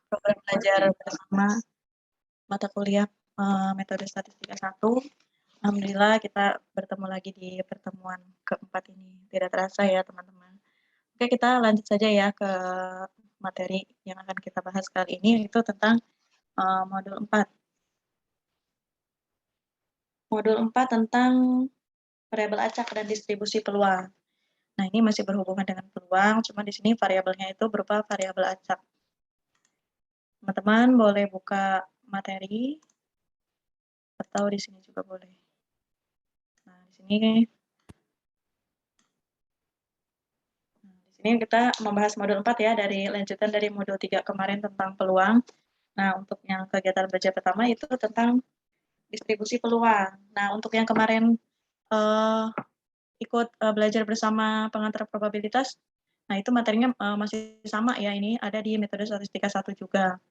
program belajar bersama mata kuliah metode statistika 1. Alhamdulillah kita bertemu lagi di pertemuan keempat ini. Tidak terasa ya teman-teman. Oke, kita lanjut saja ya ke materi yang akan kita bahas kali ini, yaitu tentang modul 4. Modul 4 tentang variabel acak dan distribusi peluang. Nah, ini masih berhubungan dengan peluang, cuma di sini variabelnya itu berupa variabel acak. Teman-teman boleh buka materi atau di sini juga boleh. Nah, di sini kita membahas modul 4 ya, dari lanjutan dari modul 3 kemarin tentang peluang. Nah, untuk yang kegiatan belajar pertama itu tentang distribusi peluang. Nah, untuk yang kemarin ikut belajar bersama pengantar probabilitas, nah itu materinya masih sama ya, ini ada di metode statistika 1 juga.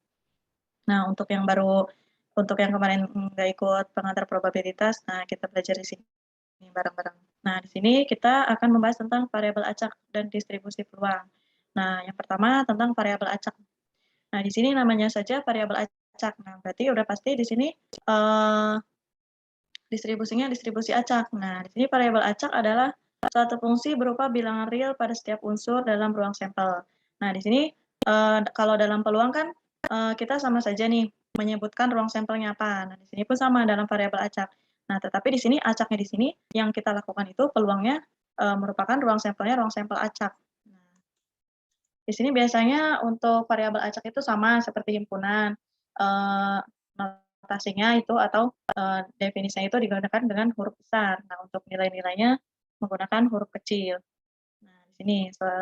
Nah, untuk yang kemarin nggak ikut pengantar probabilitas, nah kita belajar di sini bareng-bareng. Nah, di sini kita akan membahas tentang variabel acak dan distribusi peluang. Nah, yang pertama tentang variabel acak. Nah, di sini namanya saja variabel acak. Nah, berarti udah pasti di sini distribusinya distribusi acak. Nah, di sini variabel acak adalah suatu fungsi berupa bilangan real pada setiap unsur dalam ruang sampel. Nah, di sini kalau dalam peluang kan kita sama saja nih menyebutkan ruang sampelnya apa. Nah, di sini pun sama dalam variabel acak. Nah, tetapi di sini acaknya di sini yang kita lakukan itu peluangnya merupakan ruang sampelnya ruang sampel acak. Nah, di sini biasanya untuk variabel acak itu sama seperti himpunan. Notasinya itu atau definisinya itu digunakan dengan huruf besar. Nah, untuk nilai-nilainya menggunakan huruf kecil. Nah, di sini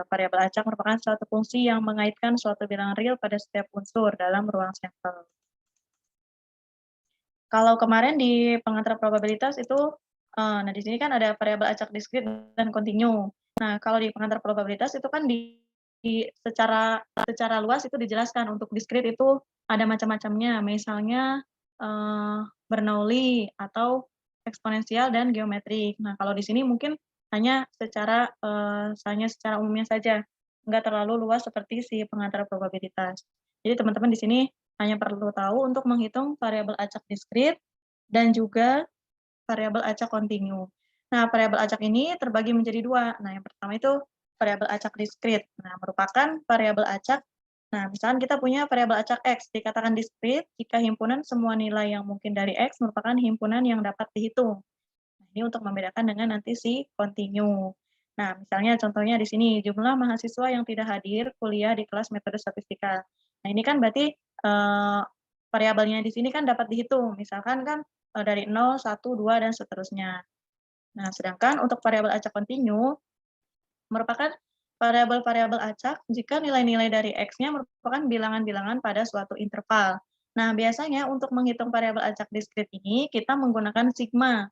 variabel acak merupakan suatu fungsi yang mengaitkan suatu bilangan real pada setiap unsur dalam ruang sampel. Kalau kemarin di pengantar probabilitas itu, nah di sini kan ada variabel acak diskrit dan kontinu. Nah, kalau di pengantar probabilitas itu kan secara luas itu dijelaskan untuk diskrit itu ada macam-macamnya, misalnya Bernoulli atau eksponensial dan geometrik. Nah, kalau di sini mungkin hanya secara umumnya saja, nggak terlalu luas seperti si pengantar probabilitas. Jadi teman-teman di sini hanya perlu tahu untuk menghitung variabel acak diskrit dan juga variabel acak kontinu. Nah, variabel acak ini terbagi menjadi dua. Nah, yang pertama itu variabel acak diskrit. Nah, merupakan variabel acak. Nah, misalkan kita punya variabel acak X, dikatakan diskrit jika himpunan semua nilai yang mungkin dari X merupakan himpunan yang dapat dihitung. Nah, ini untuk membedakan dengan nanti si kontinu. Nah, misalnya contohnya di sini, jumlah mahasiswa yang tidak hadir kuliah di kelas metode statistika. Nah, ini kan berarti variabelnya di sini kan dapat dihitung. Misalkan kan dari 0, 1, 2, dan seterusnya. Nah, sedangkan untuk variabel acak kontinu merupakan variabel-variabel acak jika nilai-nilai dari X-nya merupakan bilangan-bilangan pada suatu interval. Nah, biasanya untuk menghitung variabel acak diskrit ini, kita menggunakan sigma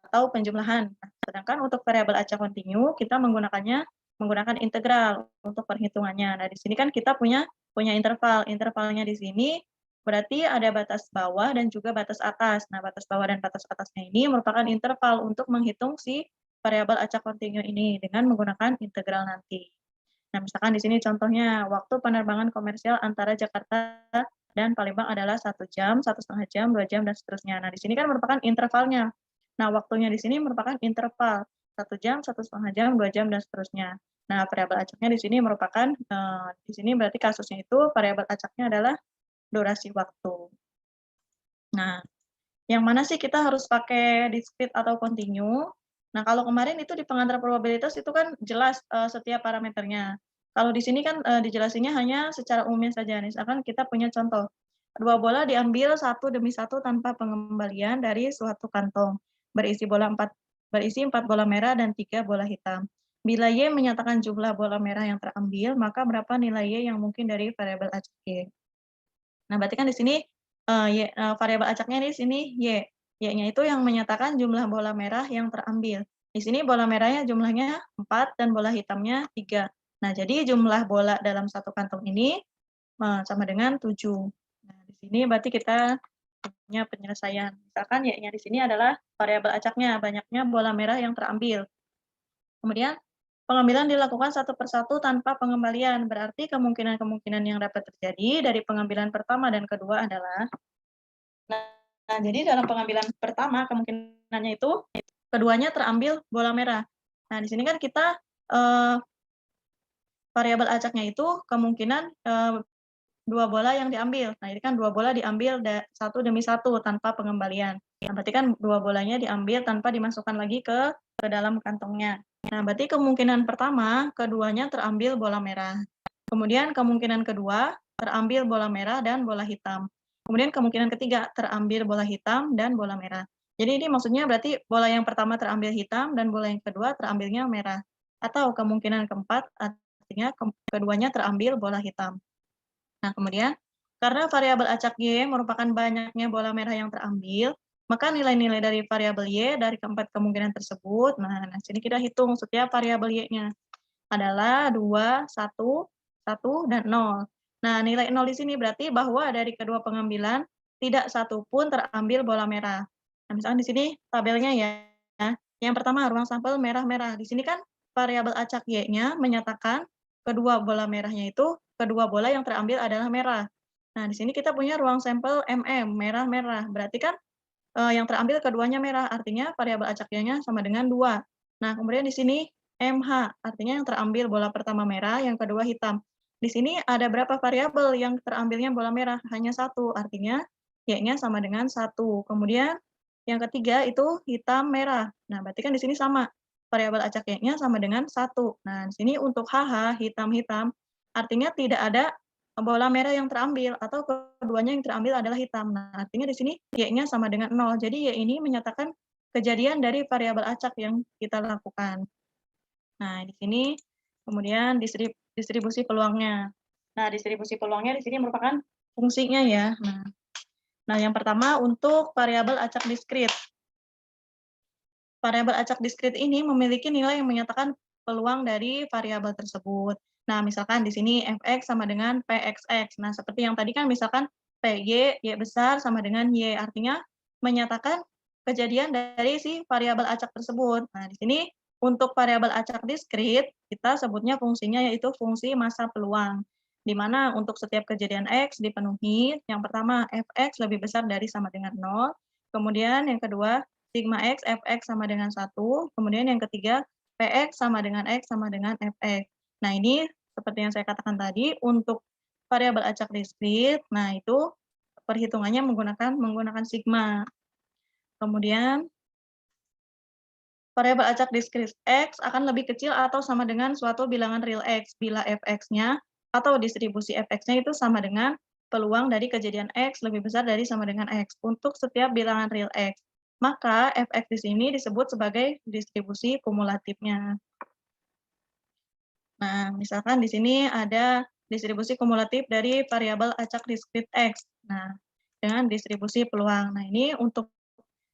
atau penjumlahan. Nah, sedangkan untuk variabel acak kontinu, kita menggunakan integral untuk perhitungannya. Nah, di sini kan kita punya interval. Intervalnya di sini berarti ada batas bawah dan juga batas atas. Nah, batas bawah dan batas atasnya ini merupakan interval untuk menghitung si variabel acak kontinu ini dengan menggunakan integral nanti. Nah, misalkan di sini contohnya waktu penerbangan komersial antara Jakarta dan Palembang adalah 1 jam, 1,5 jam, 2 jam, dan seterusnya. Nah, di sini kan merupakan intervalnya. Nah, waktunya di sini merupakan interval 1 jam, 1,5 jam, 2 jam, dan seterusnya. Nah, variabel acaknya di sini merupakan di sini berarti kasusnya itu variabel acaknya adalah durasi waktu. Nah, yang mana sih kita harus pakai diskrit atau kontinu? Nah, kalau kemarin itu di pengantar probabilitas itu kan jelas setiap parameternya. Kalau di sini kan dijelasinnya hanya secara umumnya saja. Misalkan kita punya contoh, 2 bola diambil satu demi satu tanpa pengembalian dari suatu kantong berisi 4 bola merah dan 3 bola hitam. Bila Y menyatakan jumlah bola merah yang terambil, maka berapa nilai Y yang mungkin dari variabel acak Y. Nah, berarti kan di sini variabel acaknya di sini Y. Y-nya itu yang menyatakan jumlah bola merah yang terambil. Di sini bola merahnya jumlahnya 4 dan bola hitamnya 3. Nah, jadi jumlah bola dalam satu kantong ini sama dengan 7. Nah, di sini berarti kita punya penyelesaian. Misalkan Y-nya di sini adalah variabel acaknya, banyaknya bola merah yang terambil. Kemudian Pengambilan dilakukan satu persatu tanpa pengembalian. Berarti kemungkinan-kemungkinan yang dapat terjadi dari pengambilan pertama dan kedua adalah, nah, jadi dalam pengambilan pertama kemungkinannya itu keduanya terambil bola merah. Nah, di sini kan kita variabel acaknya itu kemungkinan 2 bola yang diambil. Nah, ini kan 2 bola diambil satu demi satu tanpa pengembalian. Nah, berarti kan 2 bolanya diambil tanpa dimasukkan lagi ke dalam kantongnya. Nah, berarti kemungkinan pertama keduanya terambil bola merah. Kemudian kemungkinan kedua terambil bola merah dan bola hitam. Kemudian kemungkinan ketiga terambil bola hitam dan bola merah. Jadi ini maksudnya berarti bola yang pertama terambil hitam dan bola yang kedua terambilnya merah. Atau kemungkinan keempat artinya keduanya terambil bola hitam. Nah, kemudian karena variabel acak Y merupakan banyaknya bola merah yang terambil, maka nilai-nilai dari variabel Y dari keempat kemungkinan tersebut, nah sini kita hitung setiap variabel Y-nya adalah 2, 1, 1, dan 0. Nah, nilai 0 di sini berarti bahwa dari kedua pengambilan tidak satu pun terambil bola merah. Nah, misalkan di sini tabelnya ya. Yang pertama ruang sampel merah-merah. Di sini kan variabel acak Y-nya menyatakan kedua bola merahnya itu kedua bola yang terambil adalah merah. Nah, di sini kita punya ruang sampel MM, merah-merah. Berarti kan yang terambil keduanya merah, artinya variabel acak Y-nya sama dengan 2. Nah, kemudian di sini MH, artinya yang terambil bola pertama merah, yang kedua hitam. Di sini ada berapa variabel yang terambilnya bola merah? Hanya satu, artinya Y-nya sama dengan 1. Kemudian yang ketiga itu hitam merah. Nah, berarti kan di sini sama. Variabel acak Y-nya sama dengan 1. Nah, di sini untuk HH, hitam-hitam, artinya tidak ada bola merah yang terambil atau keduanya yang terambil adalah hitam. Nah, artinya di sini Y-nya sama dengan 0. Jadi Y ini menyatakan kejadian dari variabel acak yang kita lakukan. Nah, di sini kemudian distribusi peluangnya. Nah, distribusi peluangnya di sini merupakan fungsinya ya. Nah, yang pertama untuk variabel acak diskrit. Variabel acak diskrit ini memiliki nilai yang menyatakan peluang dari variabel tersebut. Nah, misalkan di sini fx sama dengan pxx. Nah, seperti yang tadi kan misalkan py, y besar sama dengan y, artinya menyatakan kejadian dari si variabel acak tersebut. Nah, di sini untuk variabel acak diskrit, kita sebutnya fungsinya yaitu fungsi massa peluang. Di mana untuk setiap kejadian x dipenuhi, yang pertama fx lebih besar dari sama dengan 0, kemudian yang kedua sigma X, Fx sama dengan 1, kemudian yang ketiga, Px sama dengan X sama dengan Fx. Nah, ini seperti yang saya katakan tadi, untuk variabel acak diskrit, nah itu perhitungannya menggunakan sigma. Kemudian, variabel acak diskrit X akan lebih kecil atau sama dengan suatu bilangan real X, bila Fx-nya atau distribusi Fx-nya itu sama dengan peluang dari kejadian X lebih besar dari sama dengan X untuk setiap bilangan real X. Maka fx di sini disebut sebagai distribusi kumulatifnya. Nah, misalkan di sini ada distribusi kumulatif dari variabel acak diskrit X. Nah, dengan distribusi peluang. Nah, ini untuk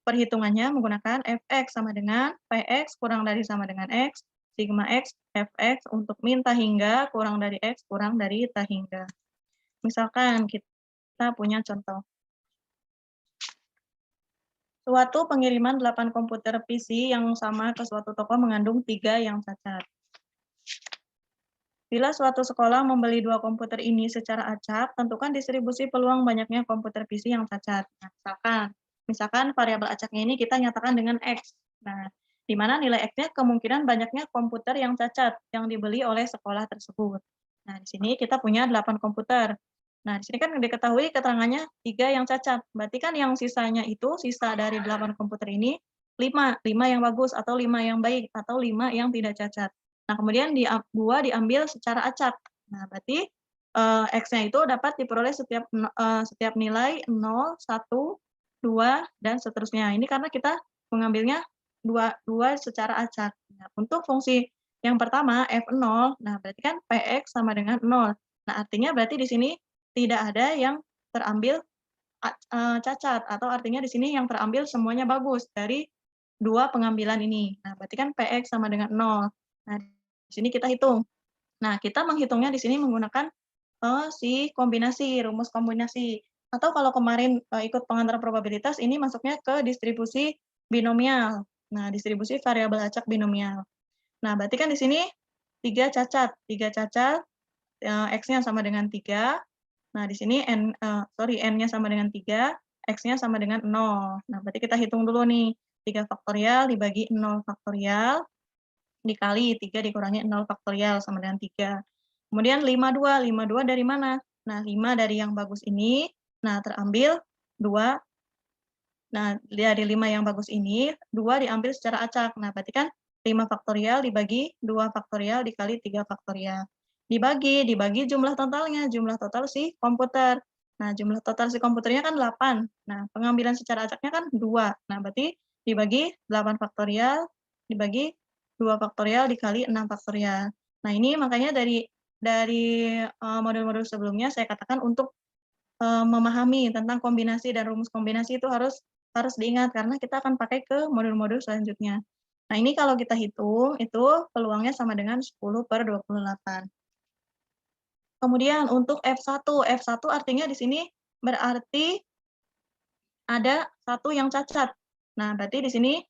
perhitungannya menggunakan fx sama dengan px kurang dari sama dengan x, sigma x, fx untuk min tahingga kurang dari x kurang dari tahingga. Misalkan kita punya contoh. Suatu pengiriman 8 komputer PC yang sama ke suatu toko mengandung 3 yang cacat. Bila suatu sekolah membeli 2 komputer ini secara acak, tentukan distribusi peluang banyaknya komputer PC yang cacat. Nah, misalkan variabel acaknya ini kita nyatakan dengan X. Nah, di mana nilai X-nya kemungkinan banyaknya komputer yang cacat yang dibeli oleh sekolah tersebut. Nah, di sini kita punya 8 komputer. Nah, di sini kan diketahui keterangannya 3 yang cacat. Berarti kan yang sisanya itu, sisa dari 8 komputer ini, 5 yang bagus, atau 5 yang baik, atau 5 yang tidak cacat. Nah, kemudian 2 diambil secara acak. Nah, berarti X-nya itu dapat diperoleh setiap nilai 0, 1, 2, dan seterusnya. Ini karena kita mengambilnya 2 secara acak. Nah, untuk fungsi yang pertama, F0, nah berarti kan Px sama dengan 0. Nah, artinya berarti di sini tidak ada yang terambil cacat, atau artinya di sini yang terambil semuanya bagus dari 2 pengambilan ini. Nah, berarti kan Px sama dengan 0. Nah, di sini kita hitung. Nah, kita menghitungnya di sini menggunakan si kombinasi, rumus kombinasi. Atau kalau kemarin ikut pengantar probabilitas, ini masuknya ke distribusi binomial. Nah, distribusi variabel acak binomial. Nah, berarti kan di sini 3 cacat, 3 cacat, X-nya sama dengan 3. Nah, di sini N-nya sama dengan 3, X-nya sama dengan 0. Nah, berarti kita hitung dulu nih, 3 faktorial dibagi 0 faktorial, dikali 3 dikurangi 0 faktorial sama dengan 3. Kemudian 52, 52 dari mana? Nah, 5 dari yang bagus ini, nah terambil 2. Nah, dari 5 yang bagus ini, 2 diambil secara acak. Nah, berarti kan 5 faktorial dibagi 2 faktorial dikali 3 faktorial. Dibagi jumlah totalnya, jumlah total si komputer. Nah, jumlah total si komputernya kan 8. Nah, pengambilan secara acaknya kan 2. Nah, berarti dibagi 8 faktorial, dibagi 2 faktorial dikali 6 faktorial. Nah, ini makanya dari modul-modul sebelumnya saya katakan untuk memahami tentang kombinasi dan rumus kombinasi itu harus diingat karena kita akan pakai ke modul-modul selanjutnya. Nah, ini kalau kita hitung, itu peluangnya sama dengan 10/28. Kemudian untuk F1, F1 artinya di sini berarti ada 1 yang cacat. Nah, berarti di sini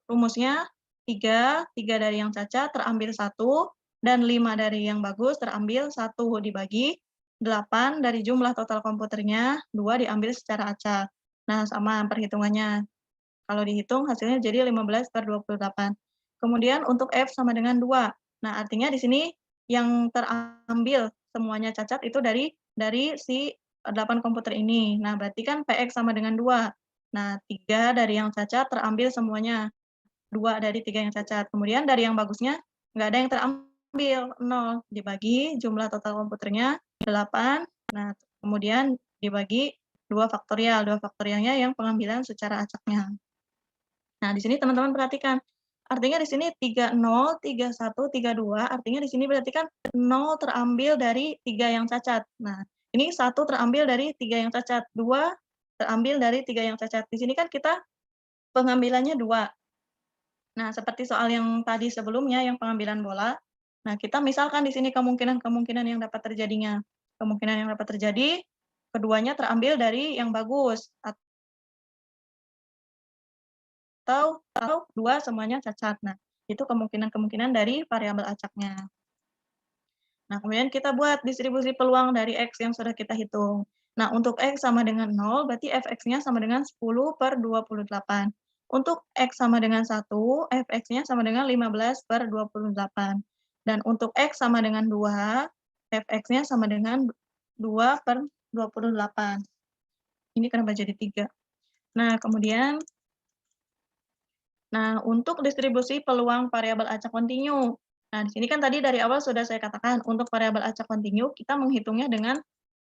rumusnya 3 dari yang cacat terambil 1, dan 5 dari yang bagus terambil 1, dibagi 8 dari jumlah total komputernya, 2 diambil secara acak. Nah, sama perhitungannya. Kalau dihitung hasilnya jadi 15/28. Kemudian untuk F sama dengan 2. Nah, artinya di sini yang terambil semuanya cacat itu dari si 8 komputer ini. Nah, berarti kan PX sama dengan 2. Nah, 3 dari yang cacat terambil semuanya. 2 dari 3 yang cacat. Kemudian dari yang bagusnya nggak ada yang terambil, 0. Dibagi jumlah total komputernya 8. Nah, kemudian dibagi 2 faktorial. 2 faktorialnya yang pengambilan secara acaknya. Nah, di sini teman-teman perhatikan. Artinya di sini 30, 31, 32, artinya di sini berarti kan 0 terambil dari 3 yang cacat. Nah, ini 1 terambil dari 3 yang cacat, 2 terambil dari 3 yang cacat. Di sini kan kita pengambilannya 2. Nah, seperti soal yang tadi sebelumnya, yang pengambilan bola, nah kita misalkan di sini kemungkinan-kemungkinan yang dapat terjadinya. Kemungkinan yang dapat terjadi, keduanya terambil dari yang bagus, atau 2 semuanya cacat. Nah, itu kemungkinan-kemungkinan dari variabel acaknya. Nah, kemudian kita buat distribusi peluang dari X yang sudah kita hitung. Nah, untuk X sama dengan 0, berarti Fx-nya sama dengan 10/28. Untuk X sama dengan 1, Fx-nya sama dengan 15/28. Dan untuk X sama dengan 2, Fx-nya sama dengan 2/28. Ini kenapa jadi 3? Nah, kemudian, untuk distribusi peluang variabel acak kontinu. Nah, di sini kan tadi dari awal sudah saya katakan, untuk variabel acak kontinu kita menghitungnya dengan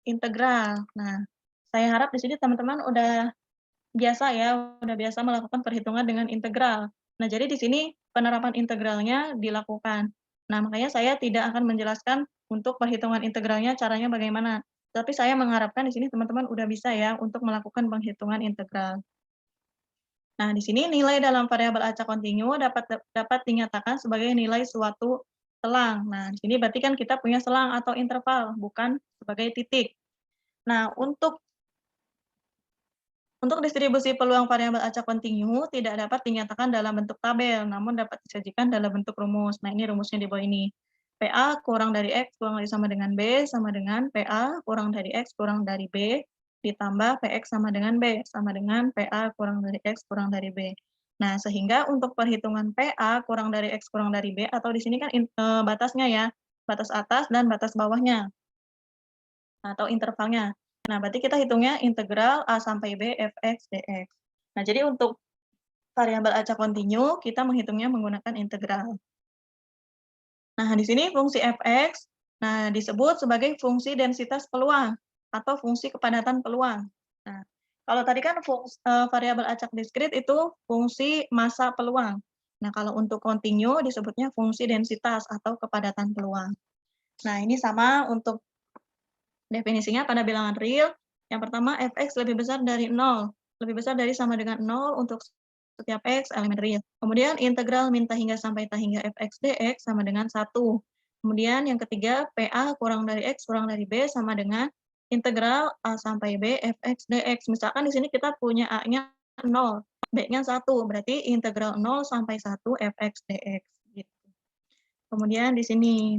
integral. Nah, saya harap di sini teman-teman udah biasa melakukan perhitungan dengan integral. Nah, jadi di sini penerapan integralnya dilakukan. Nah, makanya saya tidak akan menjelaskan untuk perhitungan integralnya caranya bagaimana. Tapi saya mengharapkan di sini teman-teman udah bisa ya untuk melakukan penghitungan integral. Nah, di sini nilai dalam variabel acak kontinu dapat dinyatakan sebagai nilai suatu selang. Nah, di sini berarti kan kita punya selang atau interval, bukan sebagai titik. Nah, untuk distribusi peluang variabel acak kontinu tidak dapat dinyatakan dalam bentuk tabel, namun dapat disajikan dalam bentuk rumus. Nah, ini rumusnya di bawah ini. PA kurang dari X kurang dari sama dengan B sama dengan PA kurang dari X kurang dari B ditambah PX sama dengan B sama dengan PA kurang dari X kurang dari B. Nah, sehingga untuk perhitungan PA kurang dari X kurang dari B, atau di sini kan batasnya ya, batas atas dan batas bawahnya, atau intervalnya. Nah, berarti kita hitungnya integral A sampai B fx dx. Nah, jadi untuk variabel acak kontinu, kita menghitungnya menggunakan integral. Nah, di sini fungsi fx, disebut sebagai fungsi densitas peluang atau fungsi kepadatan peluang. Nah, kalau tadi kan variabel acak diskrit itu fungsi massa peluang. Nah, kalau untuk kontinu disebutnya fungsi densitas atau kepadatan peluang. Nah, ini sama untuk definisinya pada bilangan real. Yang pertama, fx lebih besar dari 0. Lebih besar dari sama dengan 0 untuk setiap x elemen real. Kemudian integral min hingga sampai hingga fx dx sama dengan 1. Kemudian yang ketiga, PA kurang dari x kurang dari b sama dengan integral A sampai b fx dx. Misalkan di sini kita punya A-nya 0, B-nya 1. Berarti integral 0 sampai 1 fx dx. Kemudian di sini.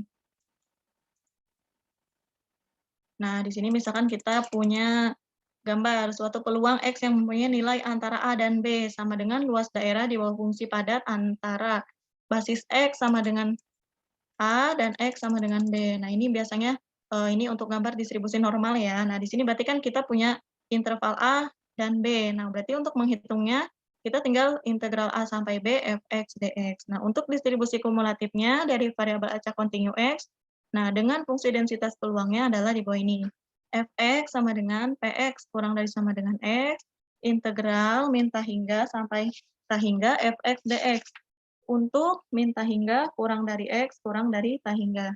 Nah, di sini misalkan kita punya gambar suatu peluang X yang mempunyai nilai antara A dan B sama dengan luas daerah di bawah fungsi padat antara basis X sama dengan A dan X sama dengan B. Nah, ini biasanya ini untuk gambar distribusi normal ya. Nah, di sini berarti kan kita punya interval A dan B. Nah, berarti untuk menghitungnya kita tinggal integral A sampai B fx dx. Nah, untuk distribusi kumulatifnya dari variabel acak kontinu X, nah dengan fungsi densitas peluangnya adalah di bawah ini. Fx sama dengan Px kurang dari sama dengan X, integral min hingga sampai hingga fx dx untuk min hingga kurang dari X kurang dari hingga.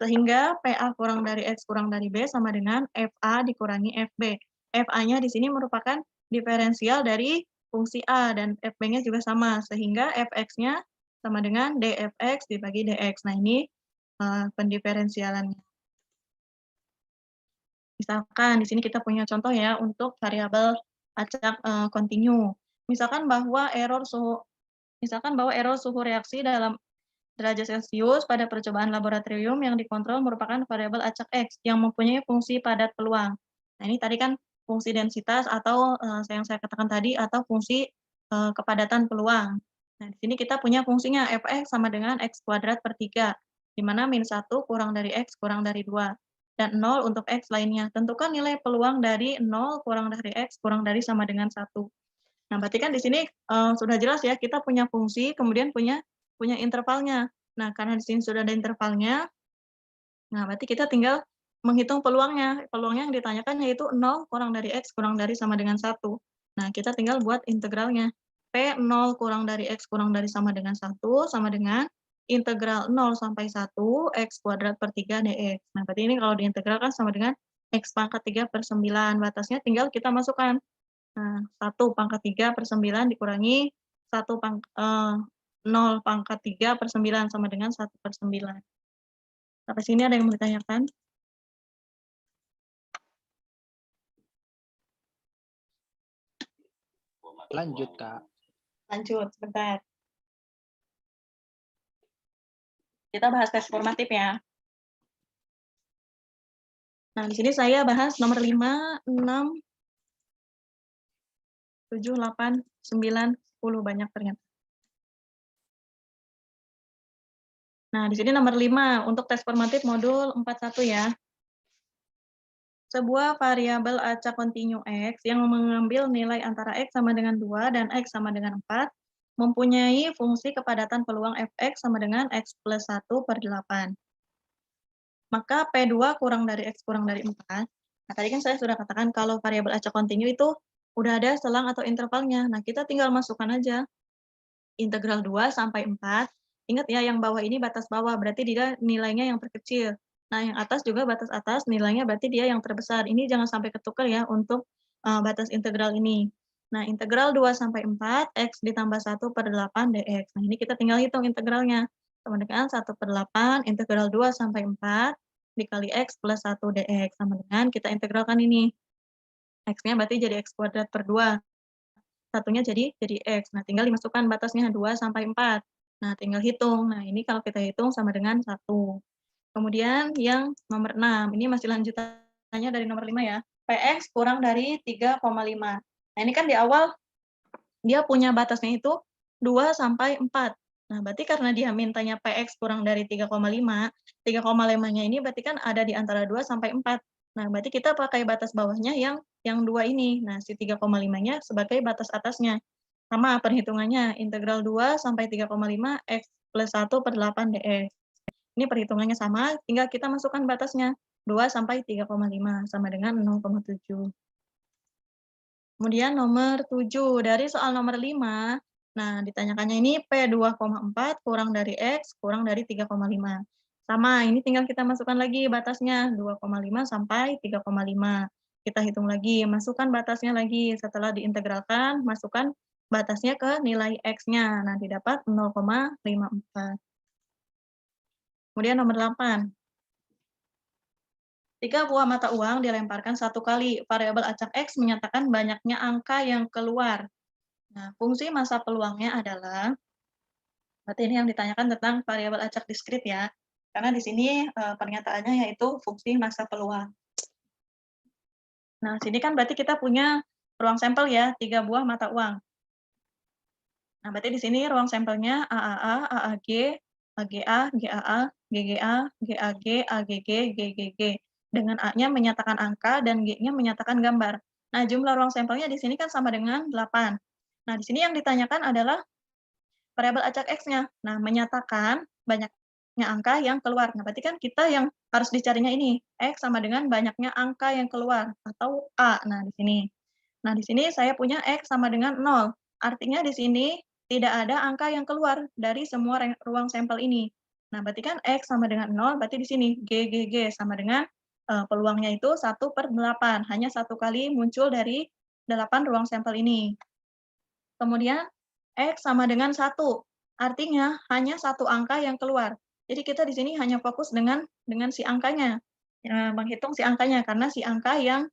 Sehingga PA kurang dari X kurang dari B sama dengan FA dikurangi FB. FA-nya di sini merupakan diferensial dari fungsi A dan FB-nya juga sama, sehingga Fx-nya sama dengan dfx dibagi dx. Nah, ini pendiferensialannya. Misalkan di sini kita punya contoh ya untuk variabel acak kontinu. Misalkan bahwa error suhu reaksi dalam derajat Celcius pada percobaan laboratorium yang dikontrol merupakan variabel acak X yang mempunyai fungsi padat peluang. Nah, ini tadi kan fungsi densitas atau yang saya katakan tadi atau fungsi kepadatan peluang. Nah, di sini kita punya fungsinya Fx sama dengan X kuadrat per 3, di mana min 1 kurang dari X kurang dari 2, dan 0 untuk X lainnya. Tentukan nilai peluang dari 0 kurang dari X kurang dari sama dengan 1. Nah, berarti kan di sini sudah jelas ya, kita punya fungsi, kemudian punya intervalnya. Nah, karena di sini sudah ada intervalnya, nah berarti kita tinggal menghitung peluangnya. Peluangnya yang ditanyakan yaitu 0 kurang dari X kurang dari sama dengan 1. Nah, kita tinggal buat integralnya. P 0 kurang dari X kurang dari sama dengan 1 sama dengan integral 0 sampai 1 X kuadrat per 3 dx. Nah, berarti ini kalau diintegralkan sama dengan X pangkat 3 per 9. Batasnya tinggal kita masukkan. Nah, 1 pangkat 3 per 9 dikurangi 0 pangkat 3 per 9 sama dengan 1 per 9. Sampai sini ada yang mau ditanyakan? Lanjut, Kak. Lanjut, sebentar. Kita bahas tes formatif ya. Nah, di sini saya bahas nomor 5, 6, 7, 8, 9, 10. Banyak ternyata. Nah, di sini nomor 5 untuk tes formatif modul 41 ya. Sebuah variabel acak kontinu X yang mengambil nilai antara X sama dengan 2 dan X sama dengan 4 mempunyai fungsi kepadatan peluang Fx sama dengan X plus 1 per 8. Maka P2 kurang dari X kurang dari 4. Nah, tadi kan saya sudah katakan kalau variabel acak kontinu itu udah ada selang atau intervalnya. Nah, kita tinggal masukkan aja integral 2 sampai 4. Ingat ya, yang bawah ini batas bawah, berarti dia nilainya yang terkecil. Nah, yang atas juga batas atas, nilainya berarti dia yang terbesar. Ini jangan sampai ketukar ya untuk batas integral ini. Nah, integral 2 sampai 4, X ditambah 1 per 8 dx. Nah, ini kita tinggal hitung integralnya. Sama dengan 1 per 8, integral 2 sampai 4, dikali X plus 1 dx. Sama dengan kita integralkan ini. X-nya berarti jadi X kuadrat per 2. Satunya jadi X. Nah, tinggal dimasukkan batasnya 2 sampai 4. Nah, tinggal hitung. Nah, ini kalau kita hitung sama dengan 1. Kemudian yang nomor 6, ini masih lanjutannya dari nomor 5 ya. PX kurang dari 3,5. Nah, ini kan di awal dia punya batasnya itu 2 sampai 4. Nah, berarti karena dia mintanya PX kurang dari 3,5, 3,5-nya ini berarti kan ada di antara 2 sampai 4. Nah, berarti kita pakai batas bawahnya yang 2 ini. Nah, si 3,5-nya sebagai batas atasnya. Sama perhitungannya, integral 2 sampai 3,5 X plus 1 per 8 dx. Ini perhitungannya sama, tinggal kita masukkan batasnya, 2 sampai 3,5, sama dengan 0,7. Kemudian nomor 7, dari soal nomor 5, nah ditanyakannya ini P2,4 kurang dari X kurang dari 3,5. Sama, ini tinggal kita masukkan lagi batasnya, 2,5 sampai 3,5. Kita hitung lagi, masukkan batasnya lagi, setelah diintegralkan, masukkan batasnya ke nilai X-nya, nanti dapat 0,54. Kemudian nomor 8. 3 buah mata uang dilemparkan 1 kali. Variabel acak X menyatakan banyaknya angka yang keluar. Nah, fungsi massa peluangnya adalah Berarti ini yang ditanyakan tentang variabel acak diskrit ya. Karena di sini pernyataannya yaitu fungsi massa peluang. Nah, sini kan berarti kita punya ruang sampel ya, 3 buah mata uang. Nah, berarti di sini ruang sampelnya AAA, AAG, AGA, GAA, GGA, GAG, AGG, GGG. Dengan A-nya menyatakan angka dan G-nya menyatakan gambar. Nah, jumlah ruang sampelnya di sini kan sama dengan 8. Nah, di sini yang ditanyakan adalah variabel acak X-nya. Nah, menyatakan banyaknya angka yang keluar. Nah, berarti kan kita yang harus dicarinya ini, X sama dengan banyaknya angka yang keluar, atau A. Nah, di sini. Nah, di sini saya punya X sama dengan 0. Artinya di sini tidak ada angka yang keluar dari semua ruang sampel ini. Nah, berarti kan X sama dengan 0, berarti di sini G sama dengan peluangnya itu 1/8. Hanya satu kali muncul dari 8 ruang sampel ini. Kemudian X sama dengan 1, artinya hanya satu angka yang keluar. Jadi kita di sini hanya fokus dengan si angkanya, menghitung si angkanya, karena si angka yang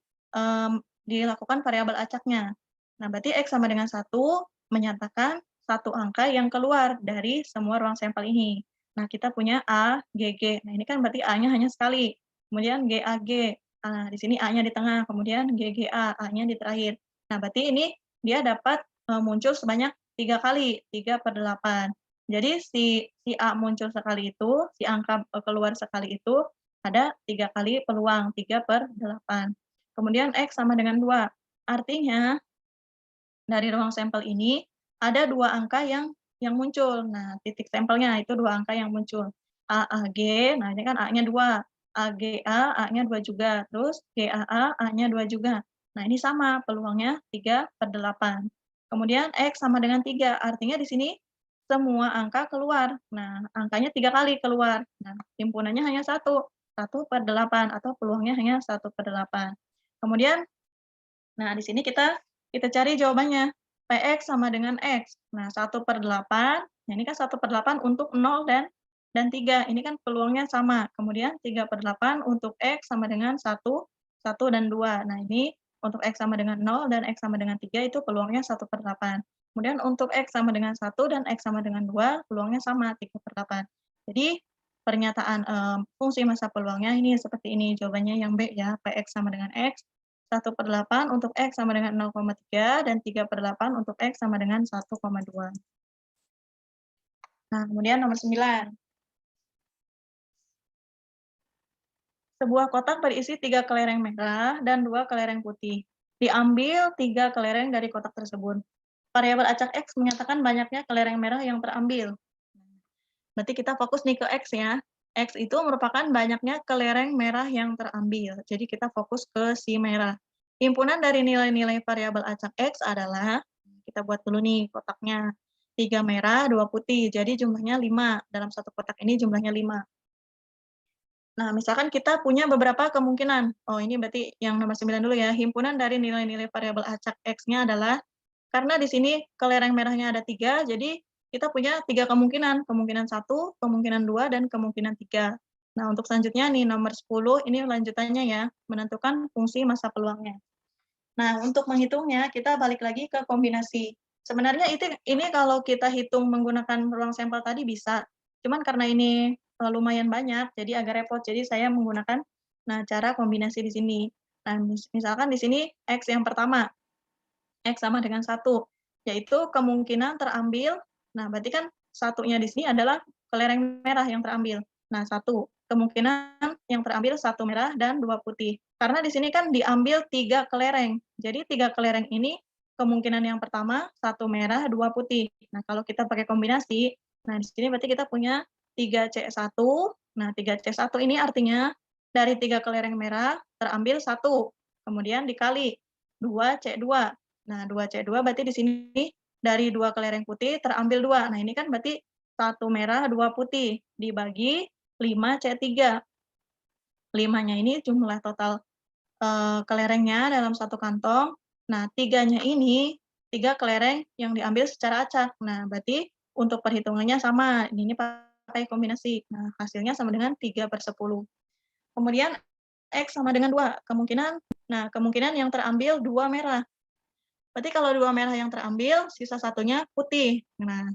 dilakukan variabel acaknya. Nah, berarti X sama dengan 1 menyatakan satu angka yang keluar dari semua ruang sampel ini. Nah, kita punya A, GG. Nah, ini kan berarti A-nya hanya sekali. Kemudian GAG. Nah, di sini A-nya di tengah, kemudian GGA, A-nya di terakhir. Nah, berarti ini dia dapat muncul sebanyak 3 kali, 3/8. Jadi si A muncul sekali itu, si angka keluar sekali itu ada 3 kali peluang, 3/8. Kemudian X sama dengan 2. Artinya dari ruang sampel ini ada 2 angka yang muncul. Nah, titik sampelnya itu 2 angka yang muncul. AAG, nah ini kan A-nya 2, AGA, A-nya 2 juga, terus GAA, A-nya 2 juga. Nah, ini sama peluangnya 3/8. Kemudian X sama dengan 3, artinya di sini semua angka keluar. Nah, angkanya 3 kali keluar. Nah, himpunannya hanya 1/8 atau peluangnya hanya 1/8. Kemudian, nah di sini kita cari jawabannya. PX sama dengan X. Nah, 1/8, nah ini kan 1/8 untuk 0 dan 3. Ini kan peluangnya sama. Kemudian 3/8 untuk X sama dengan 1 dan 2. Nah, ini untuk X sama dengan 0 dan X sama dengan 3 itu peluangnya 1/8. Kemudian untuk X sama dengan 1 dan X sama dengan 2, peluangnya sama, 3/8. Jadi, pernyataan fungsi massa peluangnya ini seperti ini. Jawabannya yang B ya, PX sama dengan X. 1/8 untuk X sama dengan 0,3 dan 3/8 untuk X sama dengan 1,2. Nah, kemudian nomor 9. Sebuah kotak berisi 3 kelereng merah dan 2 kelereng putih. Diambil 3 kelereng dari kotak tersebut. Variabel acak X menyatakan banyaknya kelereng merah yang terambil. Berarti kita fokus nih ke X ya. X itu merupakan banyaknya kelereng merah yang terambil. Jadi kita fokus ke si merah. Himpunan dari nilai-nilai variabel acak X adalah, kita buat dulu nih kotaknya. 3 merah, 2 putih. Jadi jumlahnya 5. Dalam satu kotak ini jumlahnya 5. Nah, misalkan kita punya beberapa kemungkinan. Oh, ini berarti yang nomor 9 dulu ya. Himpunan dari nilai-nilai variabel acak X-nya adalah, karena di sini kelereng merahnya ada 3, jadi kita punya 3 kemungkinan. Kemungkinan 1, kemungkinan 2, dan kemungkinan 3. Nah, untuk selanjutnya nih, nomor 10, ini lanjutannya ya, menentukan fungsi massa peluangnya. Nah, untuk menghitungnya, kita balik lagi ke kombinasi. Sebenarnya ini kalau kita hitung menggunakan ruang sampel tadi bisa, cuman karena ini lumayan banyak, jadi agak repot. Jadi saya menggunakan cara kombinasi di sini. Nah, misalkan di sini X yang pertama, X sama dengan 1, yaitu kemungkinan terambil, nah berarti kan satunya di sini adalah kelereng merah yang terambil. Nah, 1, kemungkinan yang terambil 1 merah dan 2 putih. Karena di sini kan diambil 3 kelereng. Jadi 3 kelereng ini kemungkinan yang pertama 1 merah, 2 putih. Nah, kalau kita pakai kombinasi, nah di sini berarti kita punya 3C1. Nah, 3C1 ini artinya dari 3 kelereng merah terambil 1, kemudian dikali 2C2. Nah, 2C2 berarti di sini dari 2 kelereng putih terambil 2. Nah, ini kan berarti 1 merah, 2 putih, dibagi 5C3. 5-nya ini jumlah total kelerengnya dalam satu kantong. Nah, 3-nya ini 3 kelereng yang diambil secara acak. Nah, berarti untuk perhitungannya sama, ini pakai kombinasi. Nah, hasilnya sama dengan 3/10. Kemudian X sama dengan 2, kemungkinan yang terambil 2 merah. Berarti kalau 2 merah yang terambil, sisa satunya putih. Nah,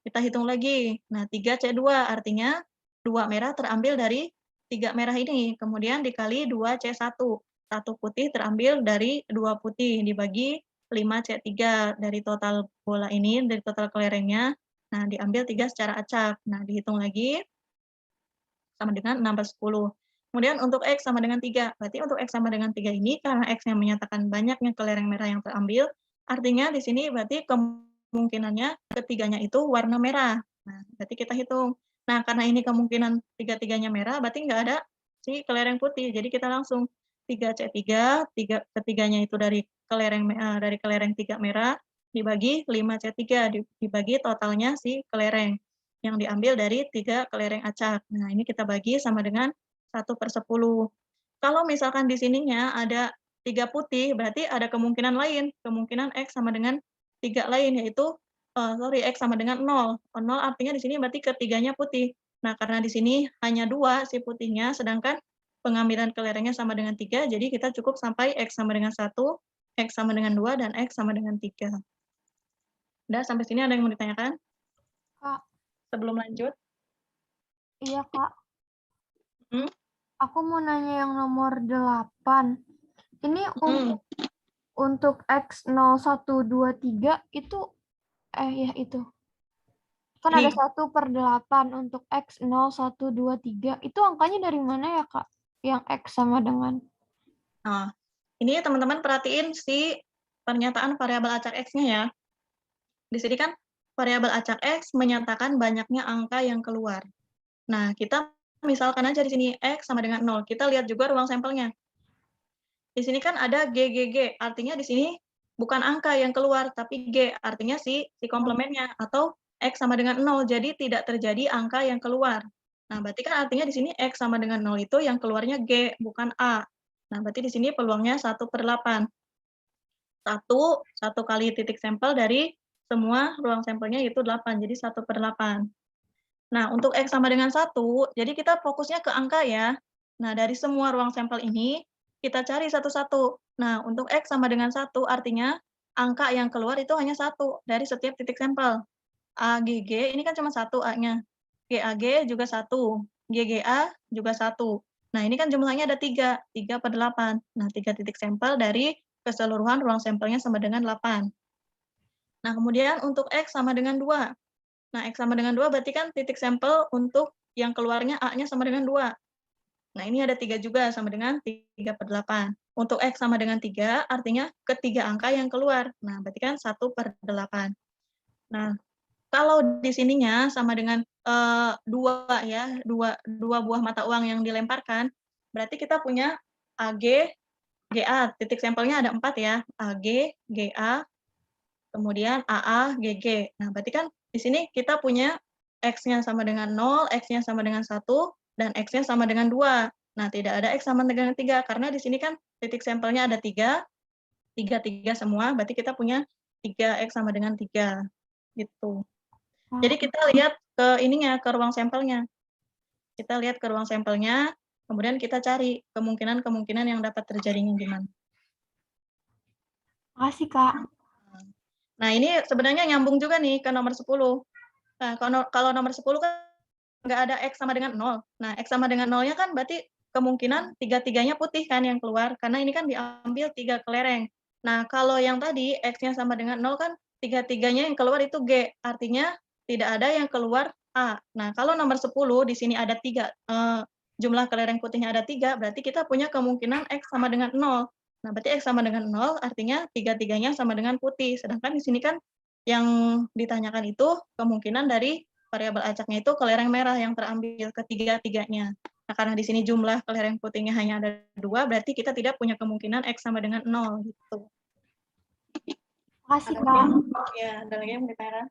Kita hitung lagi. Nah, 3C2 artinya 2 merah terambil dari 3 merah ini, kemudian dikali 2C1. 1 putih terambil dari 2 putih, dibagi 5C3 dari total bola ini, dari total kelerengnya. Nah, diambil 3 secara acak. Nah, dihitung lagi sama dengan 6/10. Kemudian untuk X sama dengan 3. Berarti untuk X sama dengan 3 ini, karena X-nya menyatakan banyaknya kelereng merah yang terambil, artinya di sini berarti kemungkinannya ketiganya itu warna merah. Nah, berarti kita hitung. Nah, karena ini kemungkinan tiga-tiganya merah, berarti nggak ada si kelereng putih. Jadi kita langsung 3C3, ketiganya itu dari kelereng 3 merah, dibagi 5C3, dibagi totalnya si kelereng yang diambil dari 3 kelereng acak. Nah, ini kita bagi sama dengan 1/10. Kalau misalkan di sininya ada 3 putih, berarti ada kemungkinan lain, kemungkinan X sama dengan 3 lain, yaitu X sama dengan 0. 0 artinya di sini berarti ketiganya putih. Nah, karena di sini hanya 2 si putihnya, sedangkan pengambilan kelerengnya sama dengan 3, jadi kita cukup sampai X sama dengan 1, X sama dengan 2, dan X sama dengan 3. Udah, sampai sini ada yang mau ditanyakan? Kak, Sebelum lanjut? iya Kak. Hmm? Aku mau nanya yang nomor 8. Ini untuk X0123 itu, ya itu. Kan ada Ini. 1/8 untuk X0123. Itu angkanya dari mana ya Kak? Yang X sama dengan. Nah, ini teman-teman perhatiin si pernyataan variabel acak X-nya ya. Di sini kan variabel acak X menyatakan banyaknya angka yang keluar. Nah, kita misalkan aja di sini X sama dengan 0. Kita lihat juga ruang sampelnya. Di sini kan ada G, artinya di sini bukan angka yang keluar, tapi G, artinya si komplemennya, atau X sama dengan 0, jadi tidak terjadi angka yang keluar. Nah, berarti kan artinya di sini X sama dengan 0 itu yang keluarnya G, bukan A. Nah, berarti di sini peluangnya 1/8. 1 kali titik sampel dari semua ruang sampelnya itu 8, jadi 1/8. Nah, untuk X sama dengan 1, jadi kita fokusnya ke angka ya. Nah, dari semua ruang sampel ini, kita cari satu-satu. Nah, untuk X sama dengan 1, artinya angka yang keluar itu hanya 1 dari setiap titik sampel. AGG ini kan cuma 1 A-nya. GAG juga 1, GGA juga 1. Nah, ini kan jumlahnya ada 3, 3/8. Nah, 3 titik sampel dari keseluruhan ruang sampelnya sama dengan 8. Nah, kemudian untuk X sama dengan 2. Nah, X sama dengan 2 berarti kan titik sampel untuk yang keluarnya A-nya sama dengan 2. Nah, ini ada 3 juga sama dengan 3/8. Untuk X sama dengan 3 artinya ketiga angka yang keluar. Nah, berarti kan 1/8. Nah, kalau di sininya sama dengan 2 ya, 2 buah mata uang yang dilemparkan, berarti kita punya AG, GA, titik sampelnya ada 4 ya, AG, GA, kemudian AA, GG. Nah, berarti kan di sini kita punya X-nya sama dengan 0, X-nya sama dengan 1, dan X-nya sama dengan 2. Nah, tidak ada X sama dengan 3, karena di sini kan titik sampelnya ada 3, 3 semua, berarti kita punya 3X sama dengan 3, gitu. Jadi kita lihat ke ininya, ke ruang sampelnya. Kita lihat ke ruang sampelnya, kemudian kita cari kemungkinan-kemungkinan yang dapat terjadinya gimana. Makasih Kak. Nah, ini sebenarnya nyambung juga nih ke nomor 10. Nah, kalau nomor 10 kan nggak ada X sama dengan 0. Nah, X sama dengan 0-nya kan berarti kemungkinan tiga-tiganya putih kan yang keluar, karena ini kan diambil 3 kelereng. Nah, kalau yang tadi X-nya sama dengan 0 kan tiga-tiganya yang keluar itu G, artinya tidak ada yang keluar A. Nah, kalau nomor 10 di sini ada 3, jumlah kelereng putihnya ada 3, berarti kita punya kemungkinan X sama dengan 0. Nah, berarti X sama dengan 0 artinya tiga-tiganya sama dengan putih. Sedangkan di sini kan yang ditanyakan itu kemungkinan dari variabel acaknya itu kelereng merah yang terambil ketiga-tiganya. Nah, karena di sini jumlah kelereng putihnya hanya ada 2, berarti kita tidak punya kemungkinan X sama dengan 0, gitu. Makasih Kak. Ya, ada lagi yang mau ditanyakan?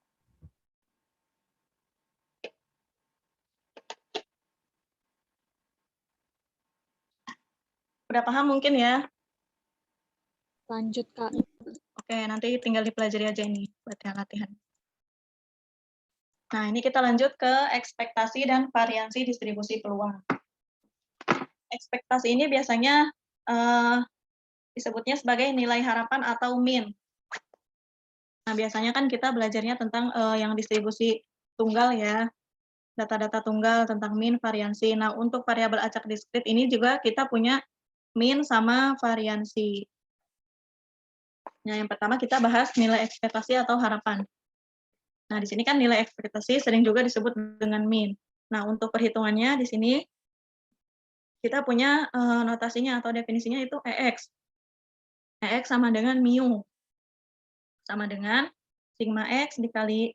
Udah paham mungkin ya? Lanjut, Kak. Oke, nanti tinggal dipelajari aja ini buat yang latihan. Nah, ini kita lanjut ke ekspektasi dan variansi distribusi peluang. Ekspektasi ini biasanya disebutnya sebagai nilai harapan atau mean. Nah, biasanya kan kita belajarnya tentang yang distribusi tunggal ya, data-data tunggal tentang mean, variansi. Nah, untuk variabel acak diskrit ini juga kita punya mean sama variansi. Nah, yang pertama kita bahas nilai ekspektasi atau harapan. Nah, di sini kan nilai ekspektasi sering juga disebut dengan mean. Nah, untuk perhitungannya di sini kita punya notasinya atau definisinya itu EX. EX sama dengan mu. Sama dengan sigma X dikali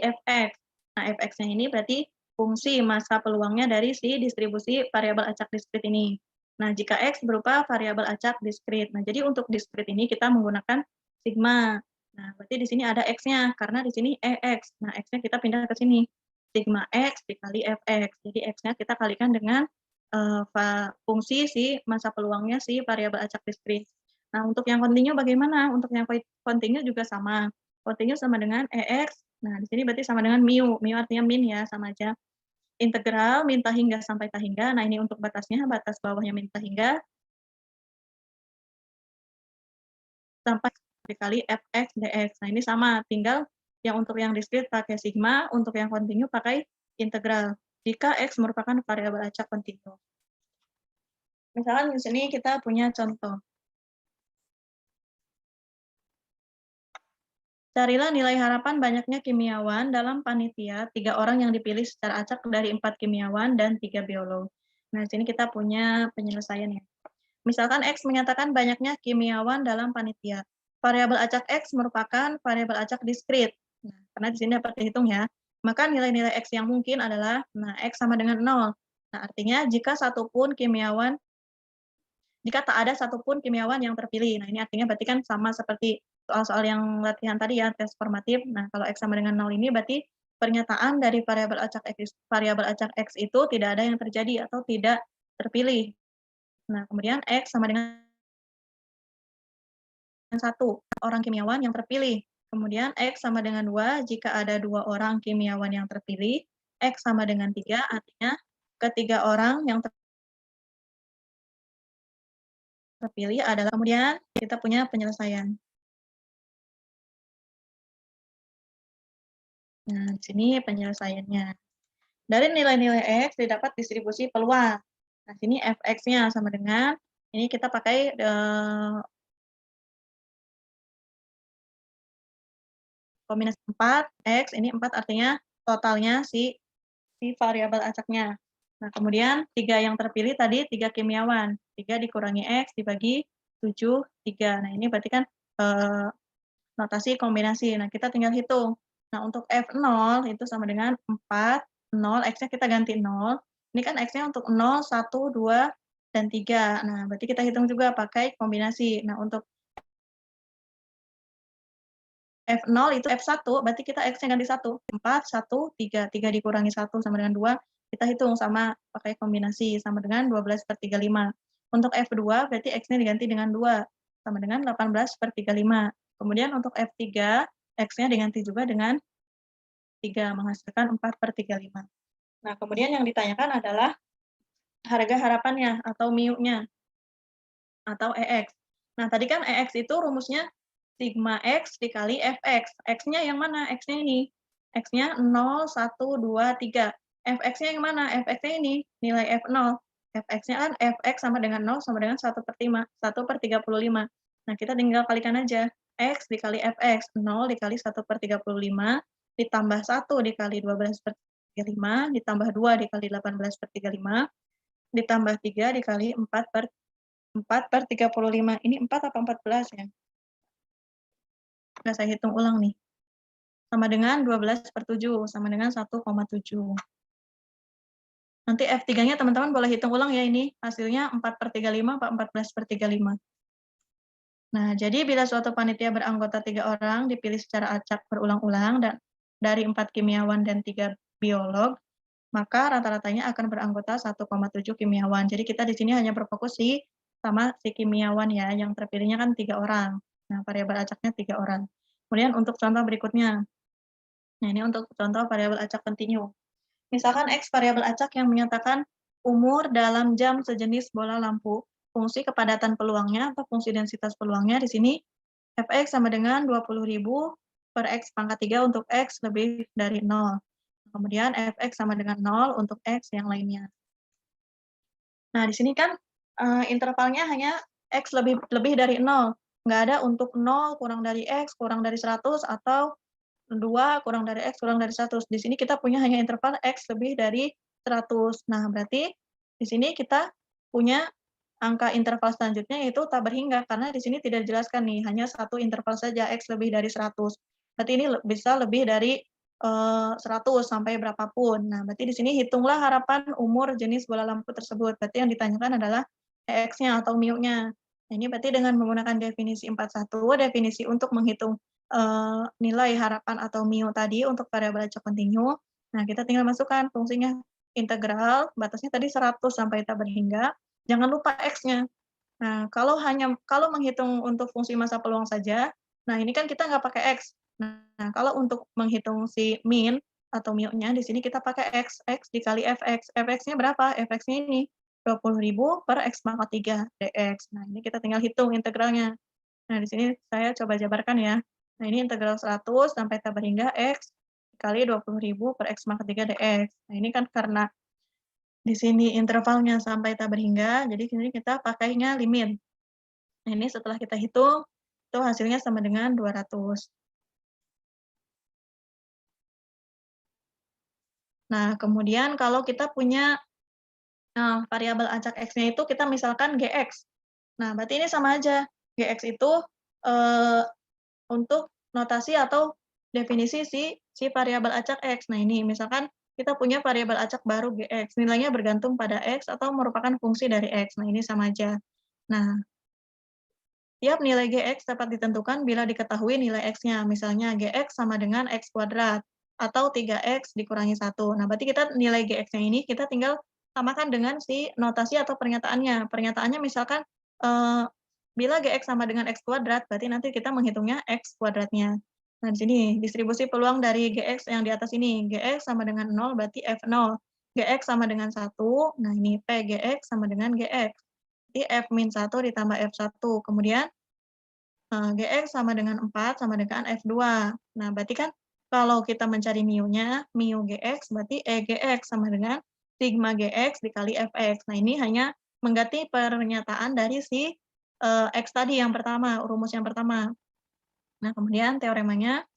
Fx. Nah, Fx-nya ini berarti fungsi massa peluangnya dari si distribusi variabel acak diskrit ini. Nah, jika X berupa variabel acak diskrit. Nah, jadi untuk diskrit ini kita menggunakan sigma. Nah, berarti di sini ada X-nya, karena di sini EX. Nah, X-nya kita pindah ke sini. Sigma X dikali Fx. Jadi X-nya kita kalikan dengan fungsi si massa peluangnya si variabel acak diskrit. Nah, untuk yang kontinu bagaimana? Untuk yang kontinu juga sama. Kontinu sama dengan EX. Nah, di sini berarti sama dengan mu. Mu artinya min ya, sama aja. Integral min hingga sampai hingga. Nah, ini untuk batasnya, batas bawahnya min hingga sampai dikali Fx dx. Nah, ini sama, tinggal yang untuk yang diskrit pakai sigma, untuk yang kontinu pakai integral. Jika X merupakan variabel acak kontinu. Misalkan di sini kita punya contoh. Carilah nilai harapan banyaknya kimiawan dalam panitia 3 orang yang dipilih secara acak dari 4 kimiawan dan 3 biolog. Nah, di sini kita punya penyelesaiannya. Misalkan X menyatakan banyaknya kimiawan dalam panitia. Variabel acak X merupakan variabel acak diskrit. Nah, karena di sini dapat dihitung ya. Maka nilai-nilai X yang mungkin adalah, X sama dengan 0. Nah, artinya jika tak ada satupun kimiawan yang terpilih. Nah, ini artinya berarti kan sama seperti soal-soal yang latihan tadi ya, tes formatif. Nah, kalau X sama dengan 0 ini berarti pernyataan dari variabel acak X itu tidak ada yang terjadi atau tidak terpilih. Nah, kemudian X sama dengan 1, orang kimiawan yang terpilih. Kemudian X sama dengan 2, jika ada 2 orang kimiawan yang terpilih. X sama dengan 3, artinya ketiga orang yang terpilih adalah, kemudian kita punya penyelesaian. Nah, di sini penyelesaiannya. Dari nilai-nilai X didapat distribusi peluang. Nah, sini Fx-nya sama dengan, ini kita pakai kombinasi 4, X, ini 4 artinya totalnya si variabel acaknya. Nah, kemudian 3 yang terpilih tadi 3 kimiawan. 3 dikurangi X dibagi 7, 3. Nah, ini berarti kan notasi kombinasi. Nah, kita tinggal hitung. Nah, untuk F0 itu sama dengan 4, 0, X-nya kita ganti 0. Ini kan X-nya untuk 0, 1, 2, dan 3. Nah, berarti kita hitung juga pakai kombinasi. Nah, untuk F0 itu F1, berarti kita X-nya ganti 1. 4, 1, 3. 3 dikurangi 1 sama dengan 2. Kita hitung sama pakai kombinasi, sama dengan 12/35. Untuk F2, berarti X-nya diganti dengan 2. Sama dengan 18/35. Kemudian untuk F3, X-nya diganti juga dengan 3, menghasilkan 4/35. Nah, kemudian yang ditanyakan adalah harga harapannya atau mu-nya atau EX. Nah, tadi kan EX itu rumusnya sigma X dikali Fx. X-nya yang mana? X-nya ini. X-nya 0, 1, 2, 3. Fx-nya yang mana? Fx-nya ini, nilai F0. Fx-nya kan Fx sama dengan 0 sama dengan 1/5, 1/35. Nah, kita tinggal kalikan aja. X dikali Fx, 0 dikali 1/35, ditambah 1 dikali 12/35, ditambah 2 dikali 18/35, ditambah 3 dikali 4/35. Ini 4 apa 14 ya? Nggak saya hitung ulang nih. Sama dengan 12/7, sama dengan 1,7. Nanti F3-nya teman-teman boleh hitung ulang ya ini. Hasilnya 4/35 apa 14/35. Nah, jadi bila suatu panitia beranggota 3 orang dipilih secara acak berulang-ulang dan dari 4 kimiawan dan 3 biolog, maka rata-ratanya akan beranggota 1,7 kimiawan. Jadi kita di sini hanya berfokus sama si kimiawan ya, yang terpilihnya kan 3 orang. Nah, variabel acaknya 3 orang. Kemudian untuk contoh berikutnya. Nah, ini untuk contoh variabel acak kontinu. Misalkan X variabel acak yang menyatakan umur dalam jam sejenis bola lampu, fungsi kepadatan peluangnya atau fungsi densitas peluangnya di sini Fx sama dengan 20.000 per X pangkat 3 untuk X lebih dari 0. Kemudian fx sama dengan 0 untuk X yang lainnya. Nah, di sini kan intervalnya hanya X lebih dari 0. Nggak ada untuk 0 kurang dari X kurang dari 100 atau 2 kurang dari X kurang dari 100. Di sini kita punya hanya interval X lebih dari 100. Nah, berarti di sini kita punya angka interval selanjutnya yaitu tak berhingga, karena di sini tidak dijelaskan nih, hanya satu interval saja, X lebih dari 100. Berarti ini bisa lebih dari 100 sampai berapapun. Nah, berarti di sini hitunglah harapan umur jenis bola lampu tersebut. Berarti yang ditanyakan adalah EX-nya atau mu-nya. Nah, ini berarti dengan menggunakan definisi 41, definisi untuk menghitung nilai harapan atau mu tadi untuk variabel acak kontinu. Nah, kita tinggal masukkan fungsinya integral, batasnya tadi 100 sampai tak berhingga. Jangan lupa X-nya. Nah, kalau menghitung untuk fungsi masa peluang saja, nah ini kan kita nggak pakai X. Nah, kalau untuk menghitung si min atau mu-nya, di sini kita pakai X dikali Fx. Fx-nya berapa? Fx-nya ini 20.000 per X pangkat 3 dx. Nah, ini kita tinggal hitung integralnya. Nah, di sini saya coba jabarkan ya. Nah, ini integral 100 sampai tak berhingga X dikali 20.000 per X pangkat 3 dx. Nah, ini kan karena di sini intervalnya sampai tak berhingga, jadi di sini kita pakainya limit. Nah, ini setelah kita hitung, itu hasilnya sama dengan 200. Nah, kemudian kalau kita punya variabel acak X-nya itu kita misalkan GX. Nah, berarti ini sama aja. GX itu untuk notasi atau definisi si variabel acak X. Nah, ini misalkan kita punya variabel acak baru GX, nilainya bergantung pada X atau merupakan fungsi dari X. Nah, ini sama aja. Nah, tiap nilai GX dapat ditentukan bila diketahui nilai X-nya. Misalnya GX sama dengan X kuadrat atau 3X dikurangi 1. Nah, berarti kita nilai GX-nya ini kita tinggal samakan dengan si notasi atau pernyataannya. Pernyataannya misalkan bila GX sama dengan X kuadrat, berarti nanti kita menghitungnya X kuadratnya. Nah, di sini distribusi peluang dari GX yang di atas ini. GX sama dengan 0 berarti F0. GX sama dengan 1. Nah, ini PGX sama dengan GX. Jadi F-1 ditambah F1. Kemudian GX sama dengan 4 sama dengan F2. Nah, berarti kan kalau kita mencari mu-nya, mu GX berarti EGX sama dengan sigma GX dikali Fx. Nah, ini hanya mengganti pernyataan dari si X tadi yang pertama, rumus yang pertama. Nah, kemudian teoremanya,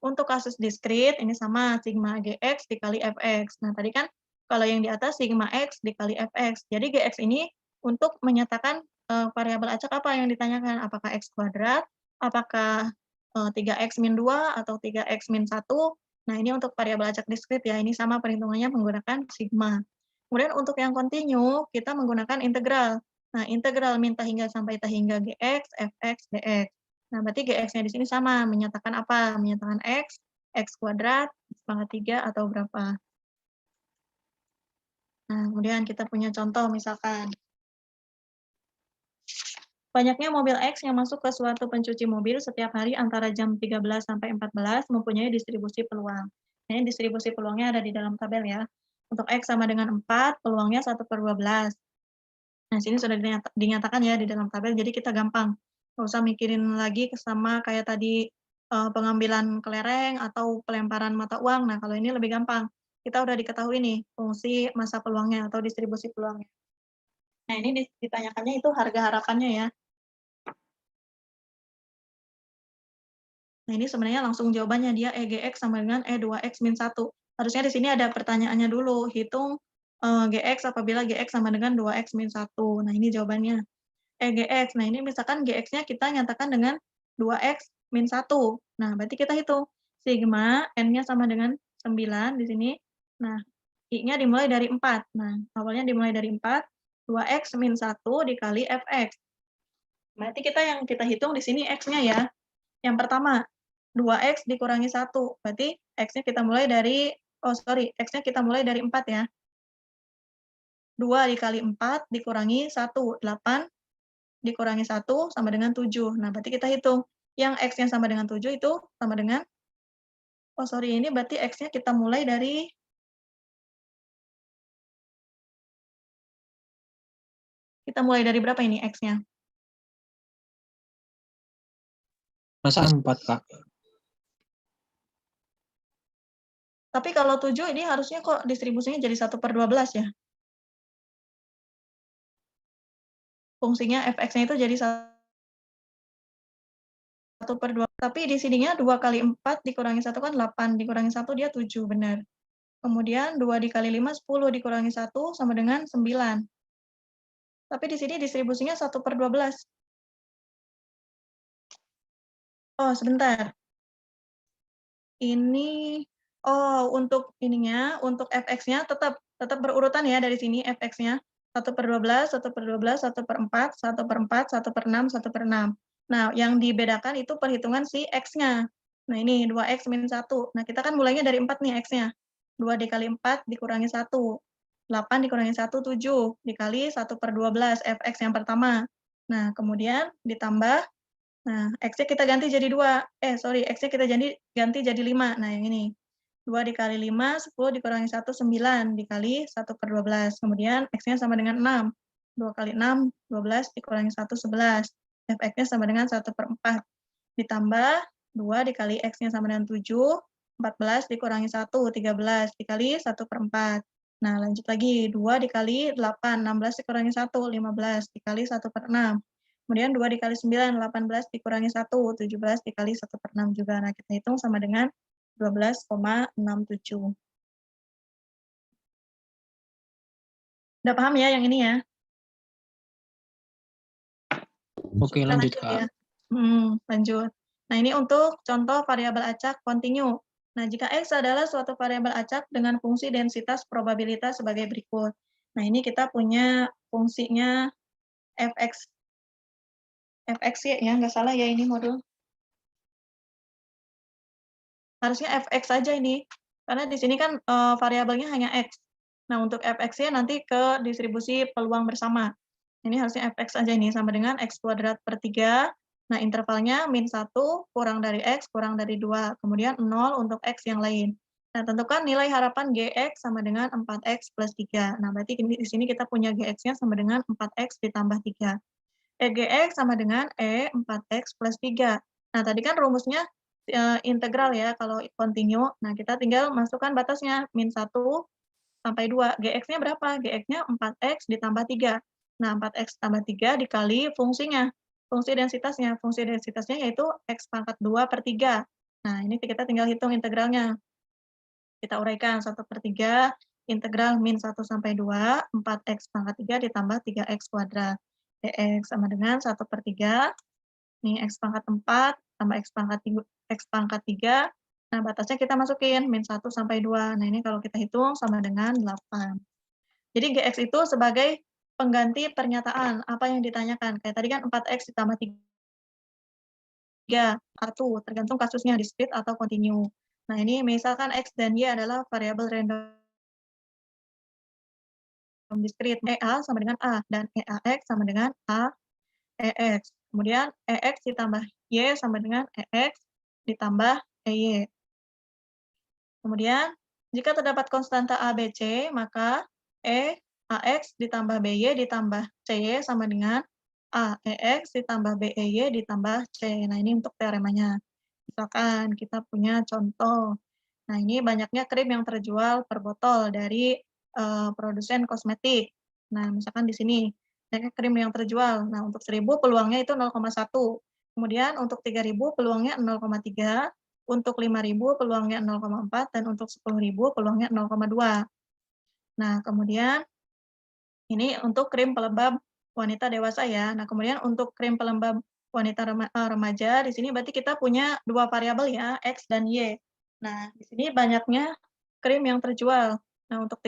untuk kasus diskrit, ini sama sigma GX dikali Fx. Nah, tadi kan kalau yang di atas sigma X dikali Fx. Jadi GX ini untuk menyatakan variabel acak apa yang ditanyakan, apakah X kuadrat, apakah 3X min 2, atau 3X min 1. Nah, ini untuk variabel acak diskrit ya, ini sama perhitungannya menggunakan sigma. Kemudian untuk yang kontinu, kita menggunakan integral. Nah, integral min tak hingga sampai tak hingga GX, Fx, dx. Nah, berarti GX-nya di sini sama, menyatakan apa? Menyatakan X, X kuadrat, X pangkat 3, atau berapa. Nah, kemudian kita punya contoh misalkan. Banyaknya mobil X yang masuk ke suatu pencuci mobil setiap hari antara jam 13 sampai 14 mempunyai distribusi peluang. Ini distribusi peluangnya ada di dalam tabel ya. Untuk X sama dengan 4, peluangnya 1/12. Nah, sini sudah dinyatakan ya di dalam tabel, jadi kita gampang. Nggak usah mikirin lagi sama kayak tadi pengambilan kelereng atau pelemparan mata uang. Nah, kalau ini lebih gampang. Kita udah diketahui nih fungsi masa peluangnya atau distribusi peluangnya. Nah, ini ditanyakannya itu harga harapannya ya. Nah, ini sebenarnya langsung jawabannya, dia EGX sama dengan E2X min 1. Harusnya di sini ada pertanyaannya dulu, hitung GX apabila GX sama dengan 2X min 1. Nah, ini jawabannya. EGX, nah ini misalkan GX-nya kita nyatakan dengan 2X min 1. Nah, berarti kita hitung. Sigma, N-nya sama dengan 9 di sini. Nah, I-nya dimulai dari 4. Nah, awalnya dimulai dari 4, 2X min 1 dikali Fx. Berarti yang kita hitung di sini X-nya ya. Yang pertama, 2X dikurangi 1. Berarti X-nya kita mulai dari, X-nya kita mulai dari 4 ya. 2 dikali 4 dikurangi 1, 8 dikurangi 1 sama dengan 7. Nah, berarti kita hitung. Yang X-nya sama dengan 7 itu sama dengan, ini berarti X-nya kita mulai dari, berapa ini X-nya? Masa 4, Kak? Tapi kalau 7 ini harusnya kok distribusinya jadi 1/12 ya? Fungsinya fx-nya itu jadi 1/2. Tapi di sininya 2 kali 4 dikurangi 1 kan 8, dikurangi 1 dia 7, benar. Kemudian 2 dikali 5, 10, dikurangi 1 sama dengan 9. Tapi di sini distribusinya 1/12. Oh, sebentar. Ini, untuk ininya, untuk fx-nya tetap berurutan ya dari sini fx-nya. 1/12, 1/12, 1/4, 1/4, 1/6, 1/6. Nah, yang dibedakan itu perhitungan si x-nya. Nah, ini 2x min 1. Nah, kita kan mulainya dari 4 nih x-nya. 2 dikali 4 dikurangi 1. 8 dikurangi 1, 7. Dikali 1/12 fx yang pertama. Nah, kemudian ditambah. Nah, X-nya kita ganti jadi 2. X-nya kita ganti jadi 5. Nah, yang ini. 2 dikali 5, 10 dikurangi 1, 9. Dikali 1/12. Kemudian X-nya sama dengan 6. 2 kali 6, 12. Dikurangi 1, 11. Fx-nya sama dengan 1/4. Ditambah 2 dikali X-nya sama dengan 7. 14 dikurangi 1, 13. Dikali 1/4. Nah, lanjut lagi. 2 dikali 8, 16 dikurangi 1, 15. Dikali 1/6. Kemudian 2 dikali 9, 18 dikurangi 1, 17 dikali 1/6 juga. Nah, kita hitung sama dengan 12,67. Udah paham ya yang ini ya? Oke, Kita lanjut, lanjut Kak. ya. Lanjut. Nah, ini untuk contoh variabel acak kontinu. Nah, jika X adalah suatu variabel acak dengan fungsi densitas probabilitas sebagai berikut. Nah, ini kita punya fungsinya fx ya, nggak salah ya ini modul. Harusnya fx saja ini, karena di sini kan variabelnya hanya x. Nah, untuk fx-nya nanti ke distribusi peluang bersama. Ini harusnya fx saja ini, sama dengan x kuadrat per 3. Nah, intervalnya min 1 kurang dari x kurang dari 2. Kemudian 0 untuk x yang lain. Nah, tentukan nilai harapan gx sama dengan 4x plus 3. Nah, berarti di sini kita punya gx-nya sama dengan 4x ditambah 3. Gx sama dengan 4x plus 3. Nah, tadi kan rumusnya integral ya kalau kontinu. Nah, kita tinggal masukkan batasnya min 1 sampai 2. Gx-nya berapa? Gx-nya 4x ditambah 3. Nah, 4x tambah 3 dikali fungsinya. Fungsi densitasnya. Fungsi densitasnya yaitu x pangkat 2 per 3. Nah, ini kita tinggal hitung integralnya. Kita uraikan 1/3 integral min 1 sampai 2, 4x pangkat 3 ditambah 3x kuadrat. Dx sama dengan 1/3. Nih, x pangkat 4 tambah x pangkat 3. Nah, batasnya kita masukin, min 1 sampai 2. Nah, ini kalau kita hitung sama dengan 8. Jadi, Gx itu sebagai pengganti pernyataan, apa yang ditanyakan. Kayak tadi kan 4x ditambah 3, atau tergantung kasusnya, discrete atau kontinu. Nah, ini misalkan x dan y adalah variabel random discrete. EA sama dengan A, dan EAX sama dengan A EX. Kemudian EX ditambah Y sama dengan EX ditambah EY. Kemudian, jika terdapat konstanta A, B, C, maka AX ditambah BY ditambah CY sama dengan AEX ditambah BEY ditambah C. Nah, ini untuk teoremanya. Misalkan kita punya contoh. Nah, ini banyaknya krim yang terjual per botol dari produsen kosmetik. Nah, misalkan di sini banyaknya krim yang terjual. Nah, untuk 1.000 peluangnya itu 0,1. Kemudian untuk 3.000 peluangnya 0,3. Untuk 5.000 peluangnya 0,4 dan untuk 10.000 peluangnya 0,2. Nah, kemudian ini untuk krim pelembab wanita dewasa ya. Nah, kemudian untuk krim pelembab wanita remaja di sini berarti kita punya 2 variabel ya, X dan Y. Nah, di sini banyaknya krim yang terjual. Nah, untuk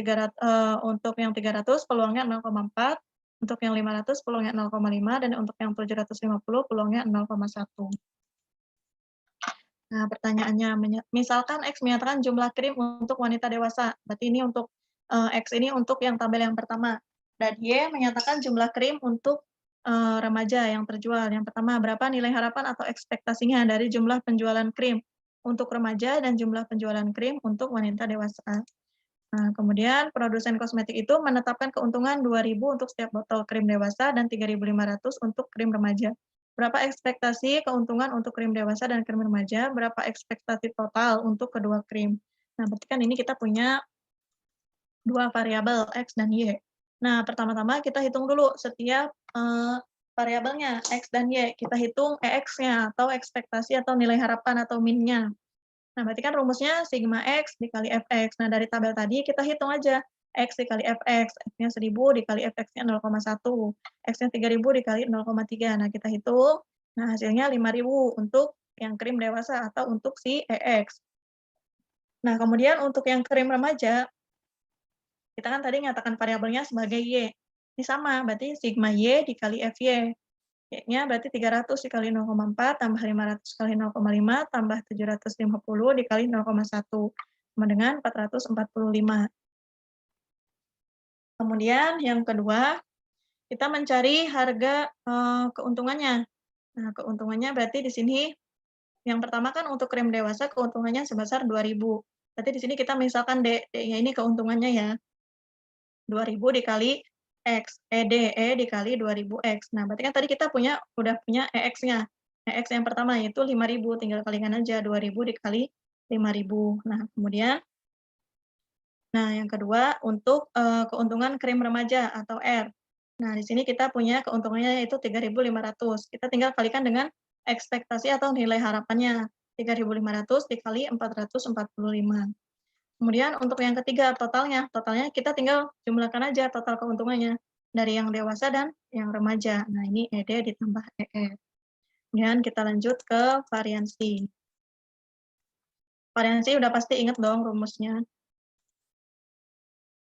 yang 300 peluangnya 0,4, untuk yang 500 peluangnya 0,5 dan untuk yang 750 peluangnya 0,1. Nah, pertanyaannya, misalkan X menyatakan jumlah krim untuk wanita dewasa. Berarti ini untuk X ini untuk yang tabel yang pertama. Dan Y menyatakan jumlah krim untuk remaja yang terjual. Yang pertama, berapa nilai harapan atau ekspektasinya dari jumlah penjualan krim untuk remaja dan jumlah penjualan krim untuk wanita dewasa. Nah, kemudian produsen kosmetik itu menetapkan keuntungan 2.000 untuk setiap botol krim dewasa dan 3.500 untuk krim remaja. Berapa ekspektasi keuntungan untuk krim dewasa dan krim remaja? Berapa ekspektasi total untuk kedua krim? Nah, berarti kan ini kita punya 2 variabel X dan Y. Nah, pertama-tama kita hitung dulu setiap, variabelnya X dan Y. Kita hitung EX-nya atau ekspektasi atau nilai harapan atau min-nya. Nah, berarti kan rumusnya sigma X dikali Fx. Nah, dari tabel tadi kita hitung aja X dikali Fx, X-nya 1000 dikali Fx-nya 0,1, X-nya 3000 dikali 0,3. Nah, kita hitung, nah hasilnya 5000 untuk yang krim dewasa atau untuk si EX. Nah, kemudian untuk yang krim remaja, kita kan tadi nyatakan variabelnya sebagai Y. Ini sama, berarti sigma Y dikali Fy. Y-nya berarti 300 dikali 0,4 tambah 500 kali 0,5 tambah 750 dikali 0,1 sama dengan 445. Kemudian yang kedua, kita mencari harga keuntungannya. Nah, keuntungannya berarti di sini yang pertama kan untuk krim dewasa keuntungannya sebesar 2.000. Berarti di sini kita misalkan D-nya ini keuntungannya ya 2.000 dikali X, E dikali 2000X. Nah, berarti kan tadi kita udah punya EX-nya. EX yang pertama yaitu 5.000, tinggal kalikan aja 2.000 dikali 5.000. Nah, kemudian yang kedua untuk keuntungan krim remaja atau R. Nah, di sini kita punya keuntungannya yaitu 3.500. Kita tinggal kalikan dengan ekspektasi atau nilai harapannya. 3.500 dikali 445. Kemudian untuk yang ketiga totalnya kita tinggal jumlahkan aja total keuntungannya dari yang dewasa dan yang remaja. Nah, ini ED ditambah EF. Kemudian kita lanjut ke variansi. Variansi udah pasti ingat dong rumusnya.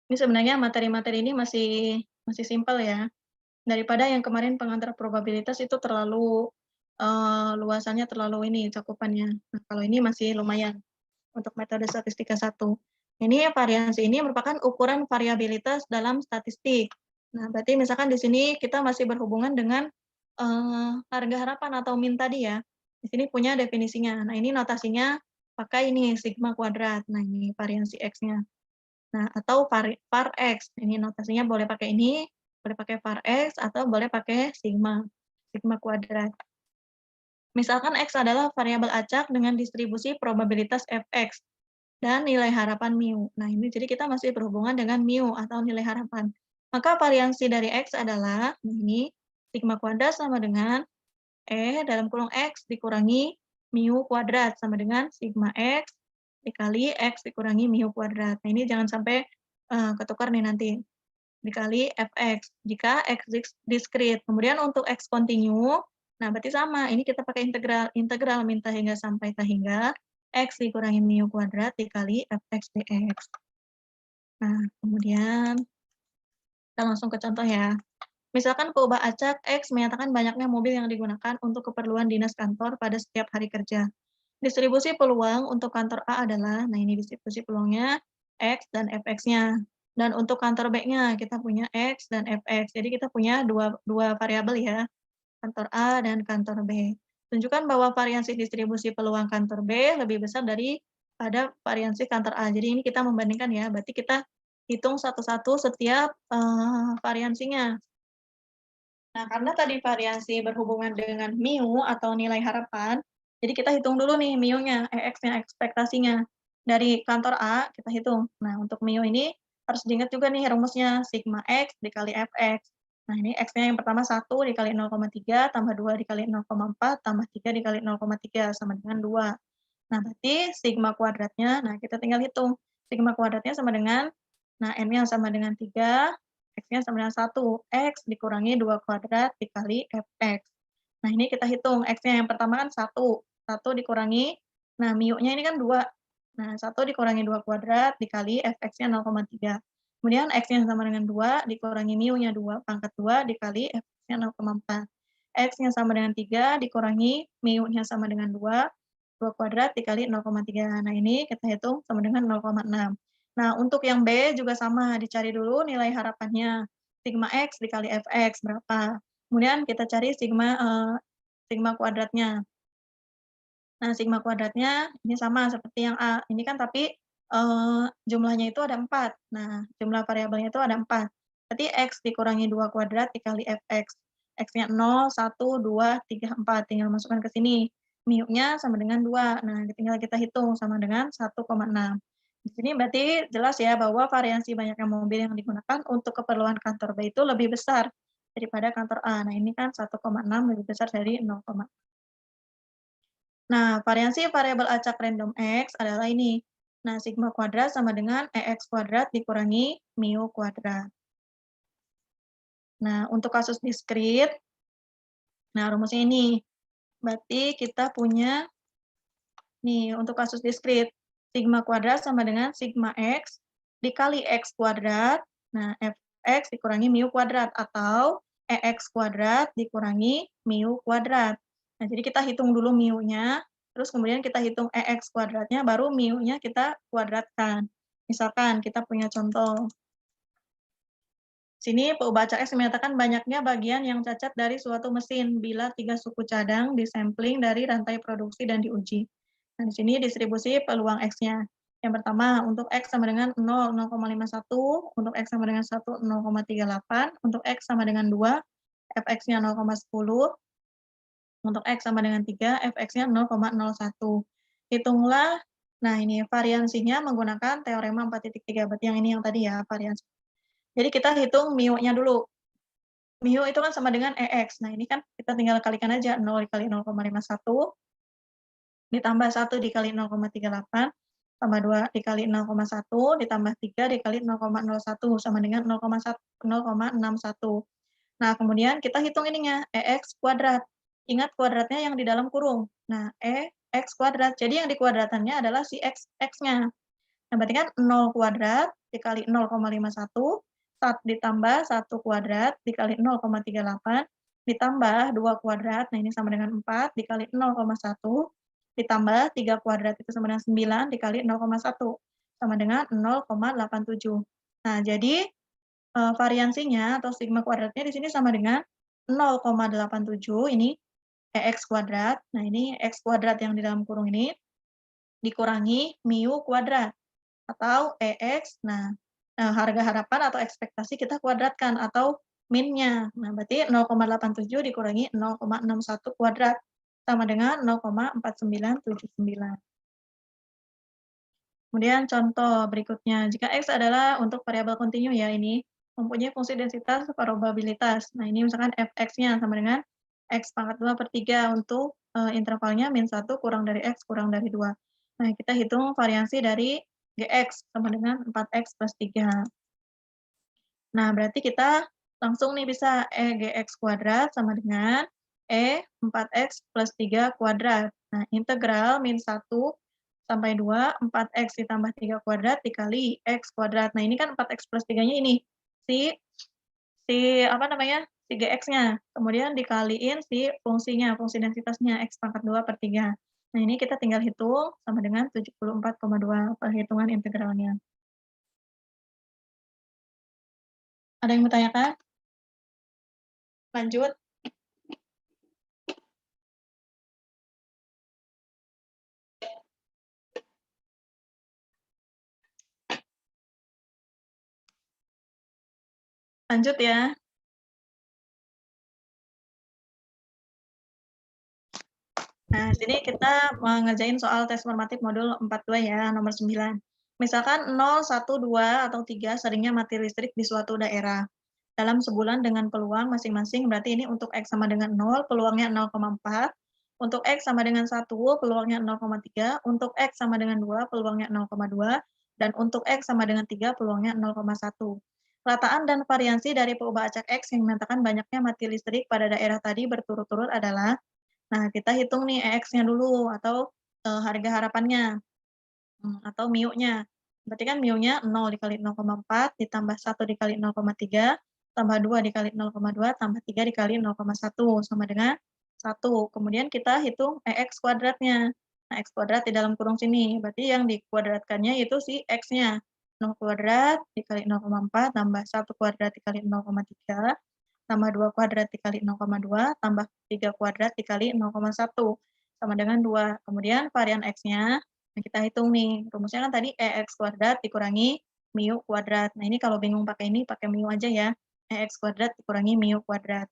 Ini sebenarnya materi-materi ini masih simpel ya. Daripada yang kemarin pengantar probabilitas itu terlalu luasannya terlalu ini cakupannya. Nah, kalau ini masih lumayan untuk metode statistika 1. Ini variansi ini merupakan ukuran variabilitas dalam statistik. Nah, berarti misalkan di sini kita masih berhubungan dengan harga harapan atau min tadi ya. Di sini punya definisinya. Nah, ini notasinya pakai ini sigma kuadrat. Nah, ini variansi X-nya. Nah, atau var X. Ini notasinya boleh pakai ini, boleh pakai var X atau boleh pakai sigma kuadrat. Misalkan X adalah variabel acak dengan distribusi probabilitas Fx dan nilai harapan mu. Nah, ini jadi kita masih berhubungan dengan mu atau nilai harapan. Maka variansi dari X adalah, ini, sigma kuadrat sama dengan dalam kurung X dikurangi mu kuadrat sama dengan sigma X dikali X dikurangi mu kuadrat. Nah, ini jangan sampai ketukar nih nanti. Dikali Fx, jika X diskrit. Kemudian untuk X kontinu, nah berarti sama, ini kita pakai integral min hingga sampai hingga X dikurangi mu kuadrat dikali Fx dx. Nah, kemudian kita langsung ke contoh ya. Misalkan peubah acak X menyatakan banyaknya mobil yang digunakan untuk keperluan dinas kantor pada setiap hari kerja. Distribusi peluang untuk kantor A adalah, nah ini distribusi peluangnya, X dan Fx-nya. Dan untuk kantor B-nya, kita punya X dan Fx. Jadi kita punya dua variabel ya, kantor A dan kantor B. Tunjukkan bahwa variansi distribusi peluang kantor B lebih besar daripada variansi kantor A. Jadi ini kita membandingkan ya, berarti kita hitung satu-satu setiap variansinya. Nah, karena tadi variansi berhubungan dengan mu atau nilai harapan, jadi kita hitung dulu nih mu-nya, EX-nya, ekspektasinya. Dari kantor A kita hitung. Nah, untuk mu ini harus diingat juga nih rumusnya, sigma X dikali Fx. Nah, ini X-nya yang pertama 1 dikali 0,3, tambah 2 dikali 0,4, tambah 3 dikali 0,3, sama dengan 2. Nah, berarti sigma kuadratnya, nah kita tinggal hitung. Sigma kuadratnya sama dengan, nah N-nya sama dengan 3, X-nya sama dengan 1. X dikurangi 2 kuadrat dikali Fx. Nah, ini kita hitung. X-nya yang pertama kan 1. 1 dikurangi, nah mu-nya ini kan 2. Nah, 1 dikurangi 2 kuadrat dikali Fx-nya 0,3. Kemudian X-nya sama dengan 2 dikurangi mu-nya 2 pangkat 2 dikali Fx-nya 0,4. X-nya sama dengan 3 dikurangi mu-nya sama dengan 2 kuadrat dikali 0,3. Nah, ini kita hitung sama dengan 0,6. Nah, untuk yang B juga sama, dicari dulu nilai harapannya. Sigma X dikali Fx berapa. Kemudian kita cari sigma kuadratnya. Nah, sigma kuadratnya ini sama seperti yang A. Ini kan tapi jumlahnya itu ada 4. Nah, jumlah variabelnya itu ada 4. Berarti X dikurangi 2 kuadrat dikali Fx. X-nya 0, 1, 2, 3, 4. Tinggal masukkan ke sini. Mu-nya sama dengan 2. Nah, tinggal kita hitung sama dengan 1,6. Di sini berarti jelas ya bahwa variansi banyaknya mobil yang digunakan untuk keperluan kantor B itu lebih besar daripada kantor A. Nah, ini kan 1,6 lebih besar dari 0, nah, variansi variabel acak random X adalah ini. Nah, sigma kuadrat sama dengan EX kuadrat dikurangi mu kuadrat. Nah, untuk kasus diskrit, nah rumusnya ini. Berarti kita punya, nih untuk kasus diskrit, sigma kuadrat sama dengan sigma X dikali X kuadrat, nah Fx dikurangi mu kuadrat, atau EX kuadrat dikurangi mu kuadrat. Nah, jadi kita hitung dulu mu-nya, terus kemudian kita hitung EX kuadratnya, baru mu-nya kita kuadratkan. Misalkan kita punya contoh. Sini PU Acak X menyatakan banyaknya bagian yang cacat dari suatu mesin bila 3 suku cadang disampling dari rantai produksi dan diuji. Nah, di sini distribusi peluang X-nya. Yang pertama, untuk X sama dengan 0, 0,51, untuk X sama dengan 1, 0,38, untuk X sama dengan 2, Fx-nya 0,10, untuk X sama dengan 3, Fx-nya 0,01. Hitunglah, nah ini variansinya menggunakan teorema 4.3, berarti yang ini yang tadi ya, variansi. Jadi kita hitung mu-nya dulu. Mu itu kan sama dengan EX, nah ini kan kita tinggal kalikan aja, 0 dikali 0,51, ditambah 1 dikali 0,38, tambah 2 dikali 0,1, ditambah 3 dikali 0,01, sama dengan 0,61. Nah, kemudian kita hitung ininya, EX kuadrat. Ingat kuadratnya yang di dalam kurung. Nah, EX kuadrat. Jadi yang di kuadratannya adalah si X-nya. Nah, berarti kan 0 kuadrat dikali 0,51, ditambah 1 kuadrat dikali 0,38, ditambah 2 kuadrat, nah ini sama dengan 4, dikali 0,1, ditambah 3 kuadrat, itu sama dengan 9, dikali 0,1, sama dengan 0,87. Nah, jadi variansinya atau sigma kuadratnya di sini sama dengan 0,87, ini EX kuadrat. Nah, ini X kuadrat yang di dalam kurung ini dikurangi mu kuadrat atau EX. Nah, harga harapan atau ekspektasi kita kuadratkan atau min-nya. Nah, berarti 0,87 dikurangi 0,61 kuadrat sama dengan 0,4979. Kemudian contoh berikutnya, jika X adalah untuk variabel kontinu ya ini, mempunyai fungsi densitas probabilitas. Nah, ini misalkan Fx-nya sama dengan X pangkat 2/3 untuk intervalnya min 1 kurang dari X kurang dari 2. Nah, kita hitung variansi dari Gx sama dengan 4X plus 3. Nah, berarti kita langsung nih bisa Gx kuadrat sama dengan 4X plus 3 kuadrat. Nah, integral min 1 sampai 2, 4X ditambah 3 kuadrat dikali X kuadrat. Nah, ini kan 4X plus 3-nya ini, si apa namanya, si Gx-nya. Kemudian dikaliin si fungsinya, fungsi densitasnya, X pangkat 2/3. Nah, ini kita tinggal hitung sama dengan 74,2 perhitungan integralnya. Ada yang bertanyakan? Lanjut. Lanjut ya. Nah, sini kita ngerjain soal tes formatif modul 42 ya, nomor 9. Misalkan 0, 1, 2, atau 3 seringnya mati listrik di suatu daerah. Dalam sebulan dengan peluang masing-masing, berarti ini untuk X sama dengan 0, peluangnya 0,4. Untuk X sama dengan 1, peluangnya 0,3. Untuk X sama dengan 2, peluangnya 0,2. Dan untuk X sama dengan 3, peluangnya 0,1. Rataan dan variansi dari perubahan acak X yang menyatakan banyaknya mati listrik pada daerah tadi berturut-turut adalah, nah, kita hitung nih EX-nya dulu atau harga harapannya, atau mu-nya. Berarti kan mu-nya 0 dikali 0,4 ditambah 1 dikali 0,3 tambah 2 dikali 0,2 tambah 3 dikali 0,1 sama dengan 1. Kemudian kita hitung EX kuadratnya. Nah, X kuadrat di dalam kurung sini. Berarti yang dikuadratkannya itu si X-nya. 0 kuadrat dikali 0,4 tambah 1 kuadrat dikali 0,3 tambah 2 kuadrat dikali 0,2 tambah 3 kuadrat dikali 0,1 sama dengan 2. Kemudian varian X-nya, nah kita hitung nih, rumusnya kan tadi EX kuadrat dikurangi mu kuadrat. Nah, ini kalau bingung pakai ini, pakai mu aja ya. EX kuadrat dikurangi mu kuadrat.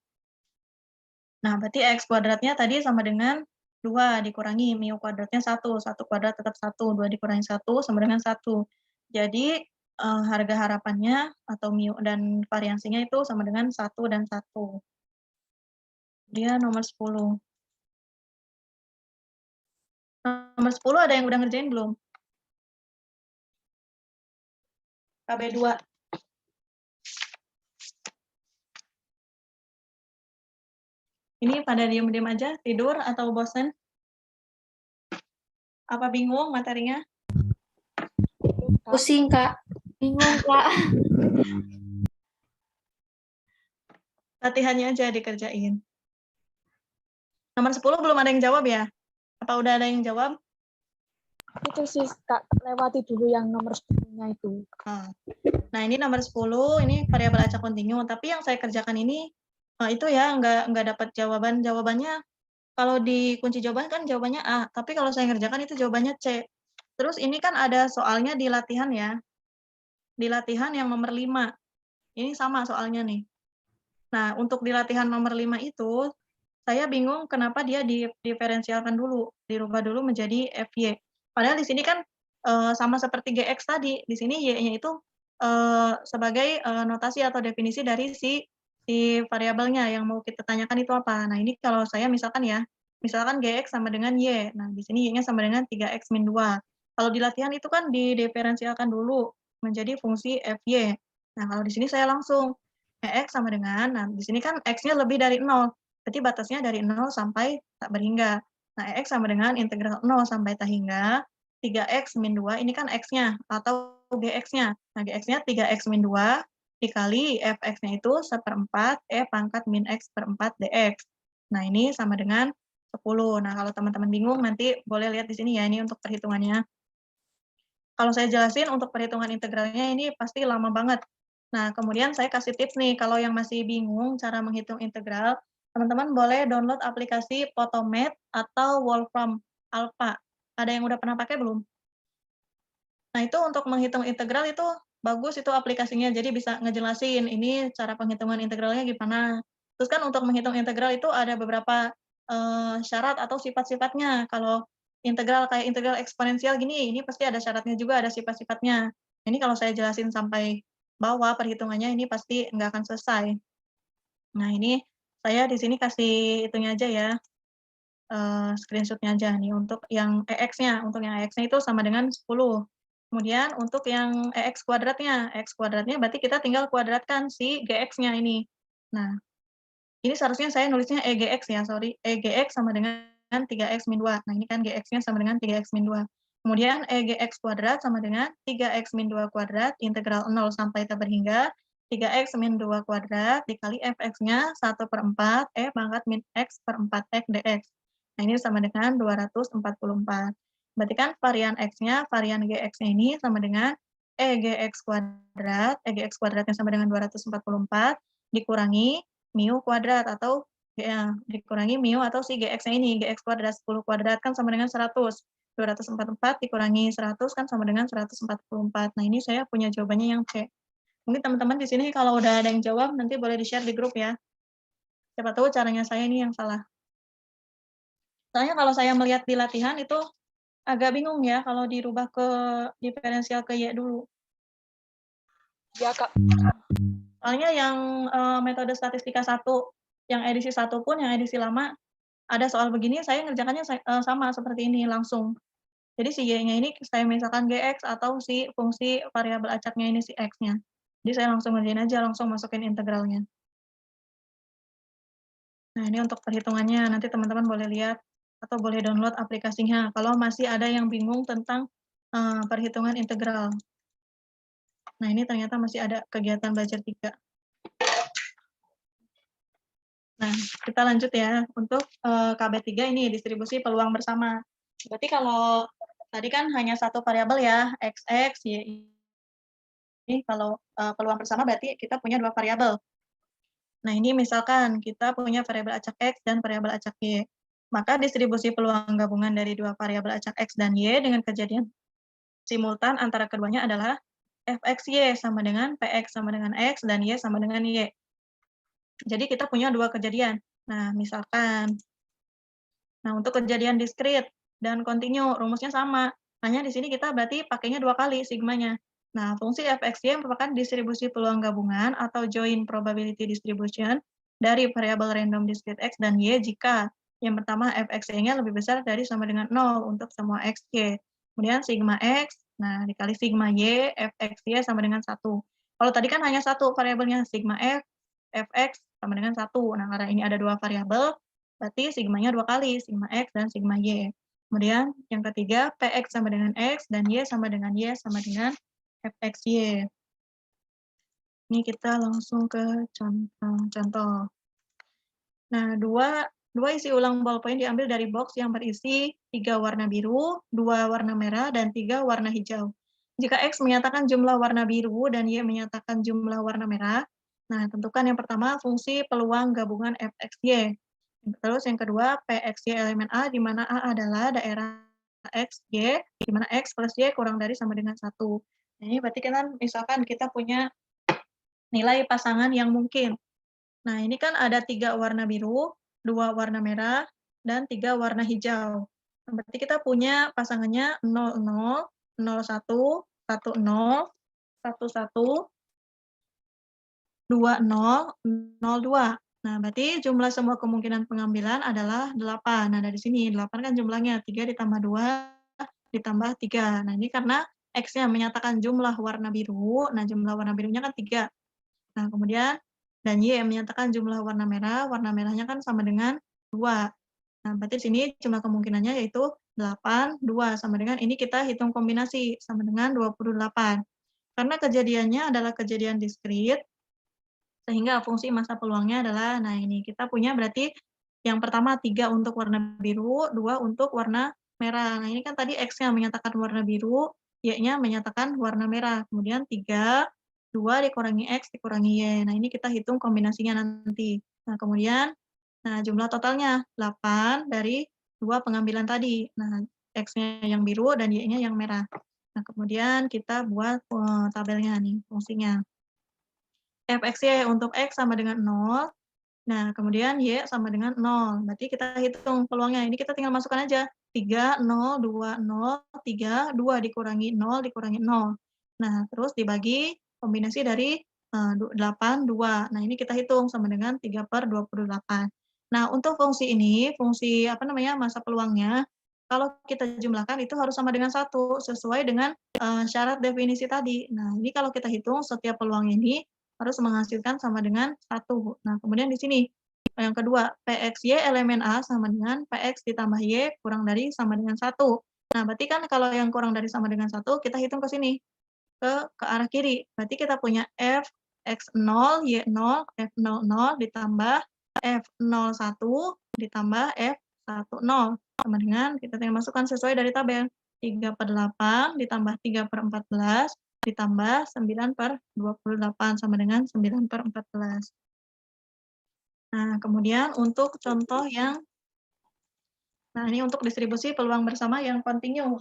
Nah, berarti EX kuadratnya tadi sama dengan 2 dikurangi mu kuadratnya 1. 1 kuadrat tetap 1, 2 dikurangi 1 sama dengan 1. Jadi, harga harapannya atau mu dan variansinya itu sama dengan 1 dan 1. Dia nomor 10. Nomor 10 ada yang udah ngerjain belum? KB2. Ini pada diem-diem aja, tidur atau bosen? Apa bingung materinya? Pusing, Kak. Bingung, Kak. Latihannya aja dikerjain. Nomor 10 belum ada yang jawab ya? Apa udah ada yang jawab? Itu sih Kak, lewati dulu yang nomor 10-nya itu. Nah, ini nomor 10, ini variabel acak kontinu. Tapi yang saya kerjakan ini, itu ya, nggak dapat jawaban. Jawabannya, kalau di kunci jawaban kan jawabannya A, tapi kalau saya ngerjakan itu jawabannya C. Terus ini kan ada soalnya di latihan ya. Di latihan yang nomor 5. Ini sama soalnya nih. Nah, untuk di latihan nomor 5 itu, saya bingung kenapa dia diferensialkan dulu, dirubah dulu menjadi FY. Padahal di sini kan sama seperti GX tadi, di sini Y-nya itu sebagai notasi atau definisi dari si variabelnya yang mau kita tanyakan itu apa. Nah, ini kalau saya misalkan ya, misalkan GX sama dengan Y. Nah, di sini Y-nya sama dengan 3X min 2. Kalau di latihan itu kan didiferensialkan dulu menjadi fungsi FY. Nah, kalau di sini saya langsung X sama dengan, nah di sini kan X-nya lebih dari 0. Berarti batasnya dari 0 sampai tak berhingga. Nah, X sama dengan integral 0 sampai tak hingga 3X min 2, ini kan X-nya, atau GX-nya. Nah, GX-nya 3X min 2 dikali Fx-nya itu 1/4 E pangkat min X per 4 dx. Nah, ini sama dengan 10. Nah, kalau teman-teman bingung, nanti boleh lihat di sini ya, ini untuk perhitungannya. Kalau saya jelasin untuk perhitungan integralnya ini pasti lama banget. Nah, kemudian saya kasih tips nih, kalau yang masih bingung cara menghitung integral, teman-teman boleh download aplikasi Photomath atau Wolfram Alpha. Ada yang udah pernah pakai belum? Nah, itu untuk menghitung integral itu bagus itu aplikasinya, jadi bisa ngejelasin ini cara penghitungan integralnya gimana. Terus kan untuk menghitung integral itu ada beberapa syarat atau sifat-sifatnya. Kalau integral kayak integral eksponensial gini, ini pasti ada syaratnya juga, ada sifat-sifatnya. Ini kalau saya jelasin sampai bawah perhitungannya, ini pasti nggak akan selesai. Nah, ini saya di sini kasih itunya aja ya, screenshot-nya aja nih, untuk yang EX-nya. Untuk yang EX-nya itu sama dengan 10. Kemudian untuk yang EX kuadratnya berarti kita tinggal kuadratkan si GX-nya ini. Nah, ini seharusnya saya nulisnya EGX ya, sorry. EGX sama dengan 3X min 2. Nah, ini kan GX-nya sama dengan 3X min 2. Kemudian EGX kuadrat sama dengan 3X min 2 kuadrat, integral 0 sampai tak berhingga, 3X min 2 kuadrat dikali Fx-nya 1/4 E pangkat min X per 4X dx. Nah, ini sama dengan 244. Berarti kan varian X-nya, varian GX-nya ini sama dengan EGX kuadratnya sama dengan 244, dikurangi mu kuadrat atau ya, dikurangi mu atau si GX-nya ini, GX kuadrat 10 kuadrat kan sama dengan 100. 244 dikurangi 100 kan sama dengan 144. Nah, ini saya punya jawabannya yang C. Mungkin teman-teman di sini kalau udah ada yang jawab, nanti boleh di-share di grup ya. Siapa tahu caranya saya ini yang salah. Soalnya kalau saya melihat di latihan itu agak bingung ya kalau dirubah ke diferensial ke Y dulu. Ya Kak, Soalnya yang metode statistika 1, yang edisi 1 pun, yang edisi lama, ada soal begini, saya ngerjakannya sama seperti ini, langsung. Jadi si Y-nya ini saya misalkan GX atau si fungsi variabel acaknya ini si X-nya. Jadi saya langsung ngerjain aja, langsung masukin integralnya. Nah, ini untuk perhitungannya, nanti teman-teman boleh lihat atau boleh download aplikasinya kalau masih ada yang bingung tentang perhitungan integral. Nah, ini ternyata masih ada kegiatan belajar 3. Nah, kita lanjut ya. Untuk KB3 ini distribusi peluang bersama. Berarti kalau tadi kan hanya satu variabel ya, XX, Y. Ini kalau peluang bersama berarti kita punya 2 variabel. Nah, ini misalkan kita punya variabel acak X dan variabel acak Y. Maka distribusi peluang gabungan dari 2 variabel acak X dan Y dengan kejadian simultan antara keduanya adalah Fxy sama dengan Px sama dengan X dan Y sama dengan Y. Jadi kita punya 2 kejadian. Nah, misalkan, nah untuk kejadian diskrit dan kontinu, rumusnya sama. Hanya di sini kita berarti pakainya 2 kali sigmanya. Nah, fungsi fxy merupakan distribusi peluang gabungan atau joint probability distribution dari variabel random discrete x dan y jika yang pertama fxy-nya lebih besar dari sama dengan 0 untuk semua x, y. Kemudian sigma x, nah dikali sigma y, fxy sama dengan 1. Kalau tadi kan hanya satu variabelnya, sigma f, fx sama dengan 1. Nah, karena ini ada dua variabel, berarti sigmanya 2 kali, sigma x dan sigma y. Kemudian yang ketiga, px sama dengan x dan y sama dengan fxy. Ini kita langsung ke contoh. Nah, dua isi ulang ballpoint diambil dari box yang berisi 3 warna biru, 2 warna merah, dan 3 warna hijau. Jika X menyatakan jumlah warna biru dan Y menyatakan jumlah warna merah, nah tentukan yang pertama fungsi peluang gabungan fxy. Terus yang kedua, pxy elemen A, di mana A adalah daerah X, Y, di mana X plus Y kurang dari sama dengan 1. Nah, ini berarti kan misalkan kita punya nilai pasangan yang mungkin. Nah, ini kan ada 3 warna biru, 2 warna merah, dan 3 warna hijau. Nah, berarti kita punya pasangannya 00, 01, 10, 11, 20, 02. Nah, berarti jumlah semua kemungkinan pengambilan adalah 8. Nah, dari sini 8 kan jumlahnya 3 ditambah 2 ditambah 3. Nah, ini karena X-nya menyatakan jumlah warna biru, nah jumlah warna birunya kan 3. Nah, kemudian dan Y menyatakan jumlah warna merahnya kan sama dengan 2. Nah, berarti di sini jumlah kemungkinannya yaitu 8, 2, sama dengan ini kita hitung kombinasi, sama dengan 28. Karena kejadiannya adalah kejadian diskrit, sehingga fungsi masa peluangnya adalah, nah ini kita punya berarti yang pertama 3 untuk warna biru, 2 untuk warna merah. Nah, ini kan tadi X-nya menyatakan warna biru, Y-nya menyatakan warna merah. Kemudian 3, 2 dikurangi X dikurangi Y. Nah, ini kita hitung kombinasinya nanti. Nah, kemudian jumlah totalnya 8 dari 2 pengambilan tadi. Nah, X-nya yang biru dan Y-nya yang merah. Nah, kemudian kita buat tabelnya nih, fungsinya. fxy untuk X sama dengan 0, nah kemudian Y sama dengan 0. Berarti kita hitung peluangnya, ini kita tinggal masukkan aja. 3, 0, 2, 0, 3, 2 dikurangi 0, dikurangi 0. Nah, terus dibagi kombinasi dari 8, 2. Nah, ini kita hitung sama dengan 3/28. Nah, untuk fungsi ini, fungsi masa peluangnya, kalau kita jumlahkan itu harus sama dengan 1, sesuai dengan syarat definisi tadi. Nah, ini kalau kita hitung setiap peluang ini harus menghasilkan sama dengan 1. Nah, kemudian di sini yang kedua, PXY elemen A sama dengan PX ditambah Y kurang dari sama dengan 1. Nah, berarti kan kalau yang kurang dari sama dengan 1, kita hitung ke sini, ke arah kiri. Berarti kita punya F X0, Y0, F00 ditambah F01 ditambah F10. Sama dengan kita tinggal masukkan sesuai dari tabel. 3/8 ditambah 3/14 ditambah 9/28 sama dengan 9/14. Nah, kemudian untuk contoh yang, nah ini untuk distribusi peluang bersama yang kontinu.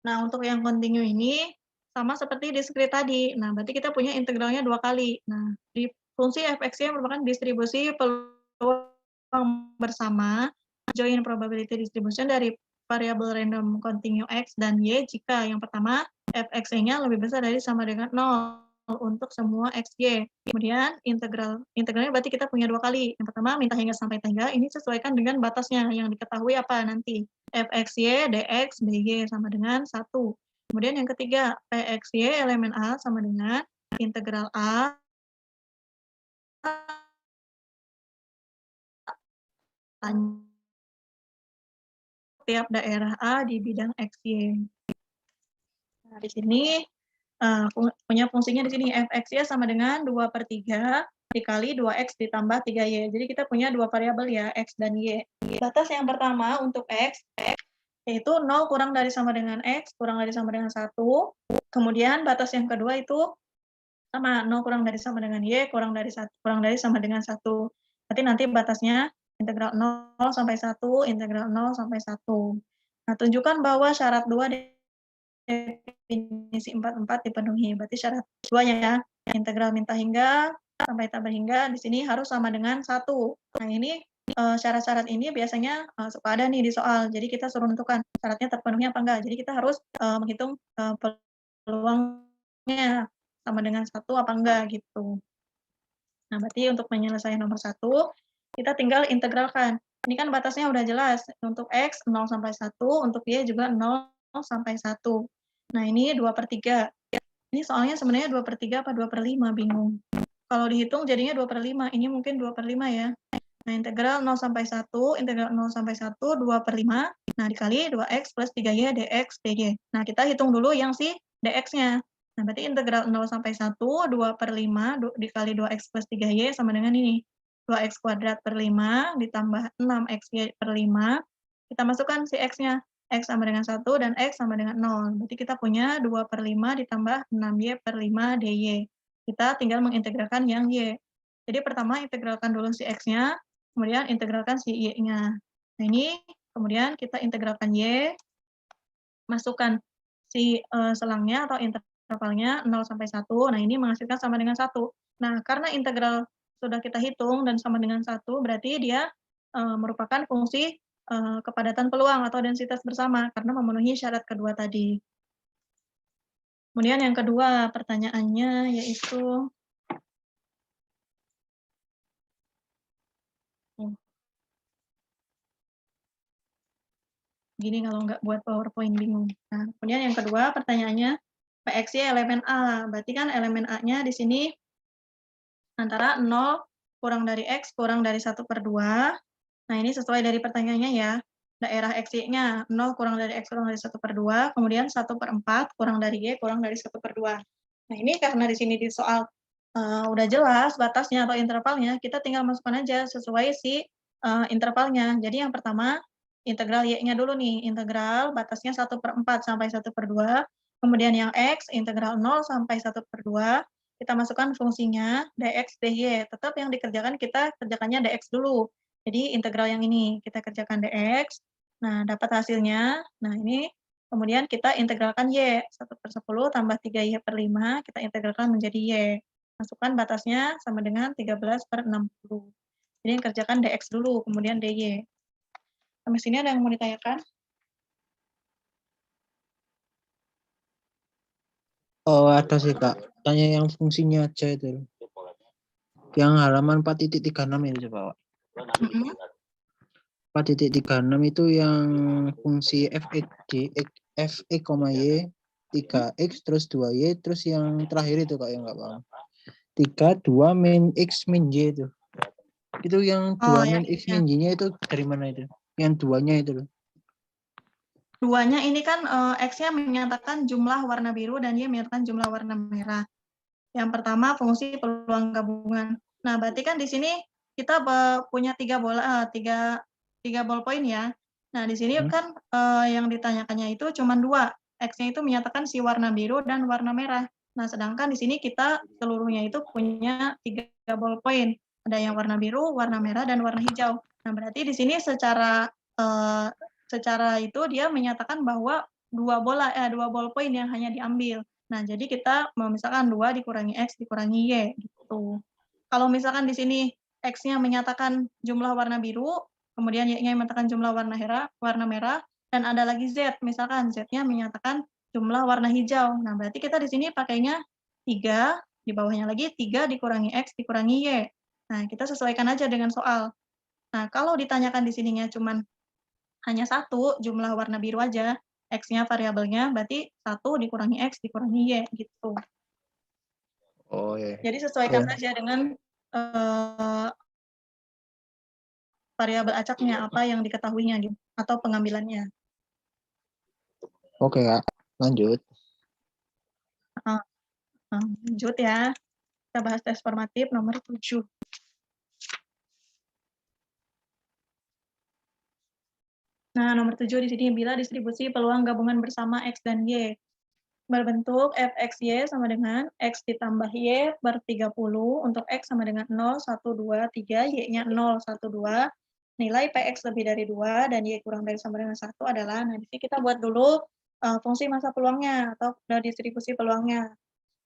Nah, untuk yang kontinu ini sama seperti diskrit tadi. Nah, berarti kita punya integralnya 2 kali. Nah, di fungsi fxy merupakan distribusi peluang bersama joint probability distribution dari variabel random kontinu X dan Y jika yang pertama fxy-nya lebih besar dari sama dengan 0 untuk semua x, y. Kemudian integralnya berarti kita punya 2 kali. Yang pertama minta hingga sampai tangga, ini sesuaikan dengan batasnya yang diketahui apa nanti. fxy dx dy sama dengan 1. Kemudian yang ketiga, pxy elemen A sama dengan integral A setiap daerah A di bidang XY. Nah, di sini punya fungsinya di sini fxy sama dengan 2/3 dikali 2x ditambah 3y. Jadi kita punya 2 variabel ya, x dan y. Batas yang pertama untuk x yaitu 0 kurang dari sama dengan x kurang dari sama dengan 1. Kemudian batas yang kedua itu sama 0 kurang dari sama dengan y kurang dari sama dengan 1. Berarti nanti batasnya integral 0 sampai 1, integral 0 sampai 1. Nah, tunjukkan bahwa syarat 2 definisi 4 dipenuhi. Berarti syarat 2-nya ya, integral minta hingga sampai tabel hingga di sini harus sama dengan 1. Nah, ini syarat-syarat ini biasanya suka ada nih di soal. Jadi kita suruh menentukan syaratnya terpenuhi apa enggak. Jadi kita harus menghitung peluangnya sama dengan 1 apa enggak gitu. Nah, berarti untuk menyelesaikan nomor 1, kita tinggal integralkan. Ini kan batasnya udah jelas, untuk X 0 sampai 1, untuk Y juga 0 sampai 1. Nah, ini 2/3. Ini soalnya sebenarnya 2/3 apa 2/5, bingung. Kalau dihitung jadinya 2/5, ini mungkin 2/5 ya. Nah, integral 0 sampai 1, integral 0 sampai 1, 2/5, nah dikali 2X plus 3Y dx dy. Nah, kita hitung dulu yang si dx-nya. Nah, berarti integral 0 sampai 1, 2/5 dikali 2X plus 3Y sama dengan ini. 2X kuadrat per 5 ditambah 6XY per 5. Kita masukkan si X-nya. X sama dengan 1 dan X sama dengan 0. Berarti kita punya 2/5 ditambah 6Y per 5 dy. Kita tinggal mengintegralkan yang Y. Jadi pertama integralkan dulu si X-nya, kemudian integralkan si Y-nya. Nah, ini kemudian kita integralkan Y, masukkan si selangnya atau intervalnya 0 sampai 1. Nah, ini menghasilkan sama dengan 1. Nah, karena integral sudah kita hitung dan sama dengan 1, berarti dia merupakan fungsi kepadatan peluang atau densitas bersama karena memenuhi syarat kedua tadi. Kemudian yang kedua pertanyaannya yaitu gini kalau nggak buat PowerPoint bingung. Nah, kemudian yang kedua pertanyaannya, PXY elemen A. Berarti kan elemen A-nya di sini antara 0 kurang dari X kurang dari 1/2. Nah, ini sesuai dari pertanyaannya ya. Daerah XY-nya 0 kurang dari X kurang dari 1/2, kemudian 1/4 kurang dari Y kurang dari 1/2. Nah, ini karena di sini di soal udah jelas batasnya atau intervalnya, kita tinggal masukkan aja sesuai si intervalnya. Jadi yang pertama, integral Y-nya dulu nih, integral batasnya 1/4 sampai 1/2, kemudian yang X, integral 0 sampai 1/2, kita masukkan fungsinya dx dy, tetap yang dikerjakan kita kerjakannya dx dulu. Jadi integral yang ini, kita kerjakan dx, nah dapat hasilnya, nah ini kemudian kita integralkan Y, 1/10 tambah 3Y per 5, kita integralkan menjadi Y. Masukkan batasnya sama dengan 13/60. Jadi yang kerjakan dx dulu, kemudian dy. Sampai sini ada yang mau ditanyakan? Oh, ada sih, Kak. Tanya yang fungsinya aja itu. Yang halaman 4.36 itu coba, Pak. 4.36 itu yang fungsi f(x), y, 3x terus 2y, terus yang terakhir itu Kak yang nggak paham. 3, 2, min x, min y itu. Itu yang 2 min x, min y-nya itu dari mana itu? Yang duanya itu loh. Duanya ini kan X-nya menyatakan jumlah warna biru dan Y menyatakan jumlah warna merah. Yang pertama fungsi peluang gabungan. Nah, berarti kan di sini kita punya 3 bola, 3 ballpoint ya. Nah, di sini kan yang ditanyakannya itu cuma 2. X-nya itu menyatakan si warna biru dan warna merah. Nah, sedangkan di sini kita seluruhnya itu punya 3 ballpoint. Ada yang warna biru, warna merah, dan warna hijau. Nah, berarti di sini secara itu dia menyatakan bahwa 2 ballpoint yang hanya diambil. Nah, jadi kita misalkan 2 dikurangi X dikurangi Y gitu. Kalau misalkan di sini X-nya menyatakan jumlah warna biru, kemudian Y-nya menyatakan jumlah warna merah, dan ada lagi Z, misalkan Z-nya menyatakan jumlah warna hijau. Nah, berarti kita di sini pakainya 3, di bawahnya lagi 3 dikurangi X dikurangi Y. Nah, kita sesuaikan aja dengan soal. Nah, kalau ditanyakan di sininya cuman hanya 1 jumlah warna biru aja, X-nya variabelnya, berarti 1 dikurangi X dikurangi Y, gitu. Oh, iya. Jadi sesuaikan saja dengan variabel acaknya, apa yang diketahuinya, gitu, atau pengambilannya. Oke, Kak. Lanjut. Lanjut ya. Kita bahas tes formatif nomor 7. Nah, nomor 7 di sini, bila distribusi peluang gabungan bersama X dan Y berbentuk fxy sama dengan X ditambah Y per 30, untuk X sama dengan 0, 1, 2, 3, Y-nya 0, 1, 2, nilai PX lebih dari 2, dan Y kurang dari sama dengan 1 adalah, nah di sini kita buat dulu fungsi massa peluangnya, atau distribusi peluangnya.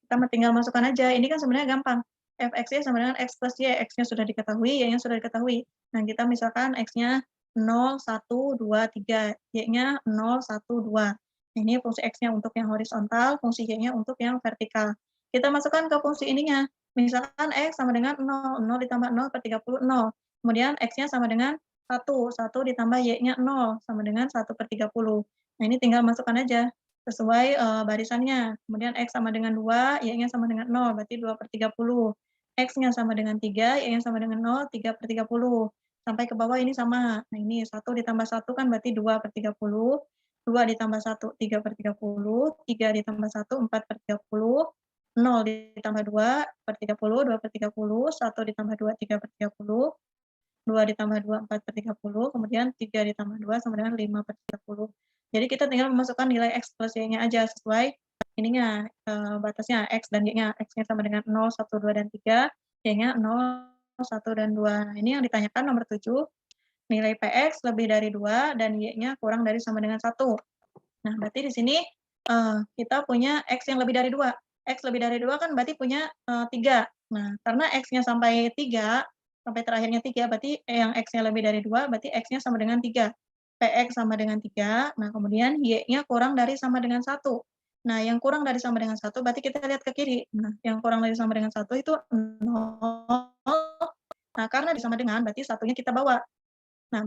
Kita tinggal masukkan aja, ini kan sebenarnya gampang. Fxy sama dengan X plus Y, X-nya sudah diketahui, Y-nya sudah diketahui. Nah, kita misalkan X-nya 0, 1, 2, 3, Y-nya 0, 1, 2. Ini fungsi X-nya untuk yang horizontal, fungsi Y-nya untuk yang vertikal. Kita masukkan ke fungsi ininya. Misalkan X sama dengan 0, 0 ditambah 0 per 30, 0. Kemudian X-nya sama dengan 1, 1 ditambah Y-nya 0, sama dengan 1 per 30. Nah, ini tinggal masukkan aja sesuai barisannya. Kemudian X sama dengan 2, Y-nya sama dengan 0, berarti 2 per 30. X-nya sama dengan 3, Y-nya sama dengan 0, 3 per 30. Sampai ke bawah ini sama. Nah, ini 1 ditambah 1 kan berarti 2 per 30. 2 ditambah 1, 3 per 30, 3 ditambah 1, 4 per 30, 0 ditambah 2 per 30, 2 per 30, 1 ditambah 2, 3 per 30, 2 ditambah 2, 4 per 30, kemudian 3 ditambah 2 sama dengan 5 per 30. Jadi kita tinggal memasukkan nilai X plus Y-nya aja sesuai ininya, batasnya X dan Y-nya. X-nya sama dengan 0, 1, 2, dan 3, Y-nya 0, 1, dan 2. Nah, ini yang ditanyakan nomor 7. Nilai PX lebih dari 2 dan Y-nya kurang dari sama dengan 1. Nah, berarti di sini kita punya X yang lebih dari 2. X lebih dari 2 kan berarti punya 3. Nah, karena X-nya sampai 3, sampai terakhirnya 3, berarti yang X-nya lebih dari 2, berarti X-nya sama dengan 3. PX sama dengan 3, nah kemudian Y-nya kurang dari sama dengan 1. Nah, yang kurang dari sama dengan 1, berarti kita lihat ke kiri. Nah, yang kurang dari sama dengan 1 itu 0. Nah, karena disama dengan, berarti satunya kita bawa. Nah,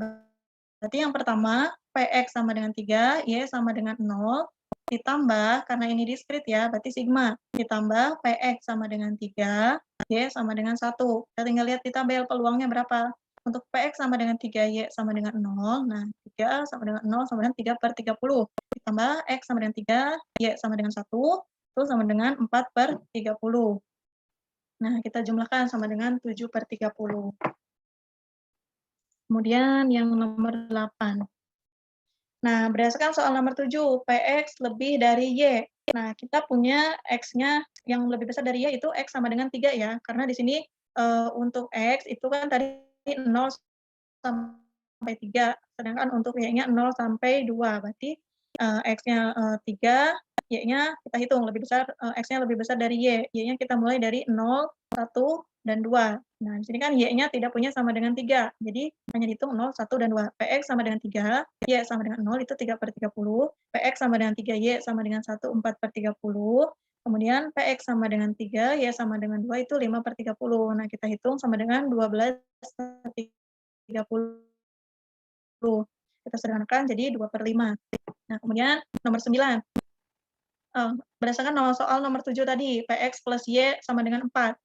berarti yang pertama, PX sama dengan 3, Y sama dengan 0, ditambah, karena ini diskrit ya, berarti sigma, ditambah PX sama dengan 3, Y sama dengan 1. Kita tinggal lihat di tabel peluangnya berapa. Untuk PX sama dengan 3, Y sama dengan 0, nah 3 sama dengan 0 sama dengan 3 per 30. Ditambah X sama dengan 3, Y sama dengan 1, itu sama dengan 4 per 30. Nah, kita jumlahkan sama dengan 7 per 30. Kemudian yang nomor 8. Nah, berdasarkan soal nomor 7, PX lebih dari Y. Nah, kita punya X-nya yang lebih besar dari Y itu X sama dengan 3 ya. Karena di sini untuk X itu kan tadi 0 sampai 3, sedangkan untuk Y-nya 0 sampai 2. Berarti X-nya 3, Y-nya kita hitung lebih besar, X-nya lebih besar dari Y. Y-nya kita mulai dari 0, 1, dan 2. Nah, di sini kan Y-nya tidak punya sama dengan 3. Jadi hanya dihitung 0, 1, dan 2. PX sama dengan 3, Y sama dengan 0 itu 3 per 30. PX sama dengan 3, Y sama dengan 1, 4 per 30. Kemudian PX sama dengan 3, Y sama dengan 2 itu 5 per 30. Nah, kita hitung sama dengan 12 per 30. Kita sederhanakan jadi 2 per 5. Nah, kemudian nomor 9. Berdasarkan soal nomor 7 tadi, PX plus Y sama dengan 4.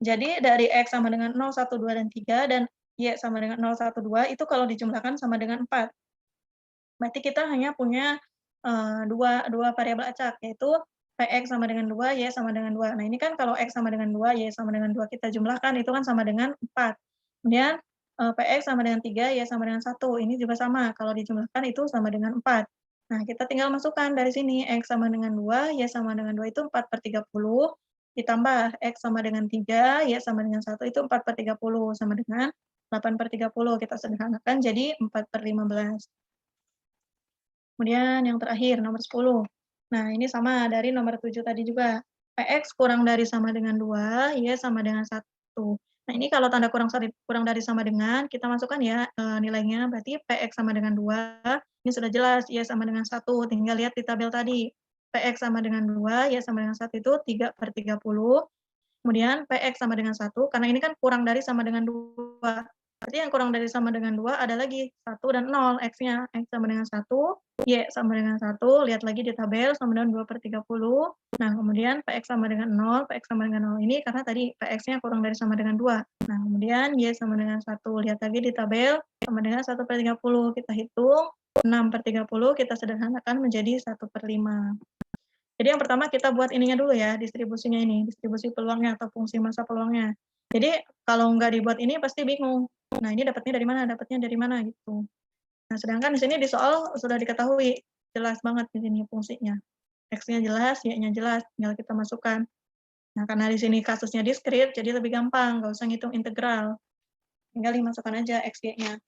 Jadi dari X sama dengan 0, 1, 2, dan 3, dan Y sama dengan 0, 1, 2, itu kalau dijumlahkan sama dengan 4. Berarti kita hanya punya dua variabel acak, yaitu PX sama dengan 2, Y sama dengan 2. Nah, ini kan kalau X sama dengan 2, Y sama dengan 2 kita jumlahkan, itu kan sama dengan 4. Kemudian PX sama dengan 3, Y sama dengan 1. Ini juga sama, kalau dijumlahkan itu sama dengan 4. Nah, kita tinggal masukkan dari sini, X sama dengan 2, Y sama dengan 2 itu 4 per 30, ditambah X sama dengan 3, Y sama dengan 1 itu 4 per 30, sama dengan 8 per 30. Kita sederhanakan jadi 4 per 15. Kemudian yang terakhir, nomor 10. Nah, ini sama dari nomor 7 tadi juga. PX kurang dari sama dengan 2, Y sama dengan 1. Nah, ini kalau tanda kurang dari sama dengan, kita masukkan ya nilainya, berarti PX sama dengan 2, ini sudah jelas, Y sama dengan 1, tinggal lihat di tabel tadi. PX sama dengan 2, Y sama dengan 1 itu 3 per 30, kemudian PX sama dengan 1, karena ini kan kurang dari sama dengan 2. Berarti yang kurang dari sama dengan 2 ada lagi 1 dan 0 X-nya. X sama dengan 1, Y sama dengan 1, lihat lagi di tabel sama dengan 2 per 30. Nah, kemudian PX sama dengan 0, PX sama dengan 0 ini karena tadi PX-nya kurang dari sama dengan 2. Nah, kemudian Y sama dengan 1, lihat lagi di tabel sama dengan 1 per 30. Kita hitung 6 per 30, kita sederhanakan menjadi 1 per 5. Jadi yang pertama kita buat ininya dulu ya, distribusinya ini, distribusi peluangnya atau fungsi massa peluangnya. Jadi kalau nggak dibuat ini pasti bingung. Nah, ini dapatnya dari mana gitu. Nah, sedangkan di sini di soal sudah diketahui, jelas banget di sini fungsinya. X-nya jelas, Y-nya jelas, tinggal kita masukkan. Nah, karena di sini kasusnya diskrit, jadi lebih gampang, nggak usah ngitung integral. Tinggal dimasukkan aja X, Y-nya.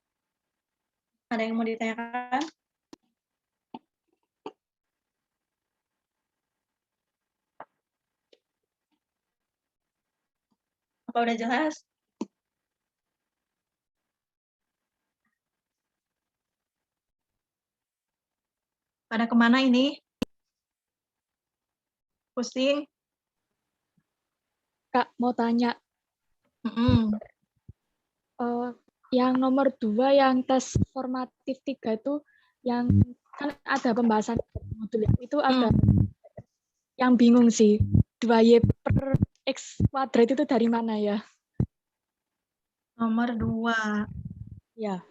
Ada yang mau ditanyakan? Apa udah jelas? Pada kemana ini? Pusing? Kak, mau tanya, Mm-mm. yang nomor 2 yang tes formatif 3 itu yang kan ada pembahasan modul itu ada yang bingung sih. 2Y per X kuadrat itu dari mana ya? Nomor 2. Ya,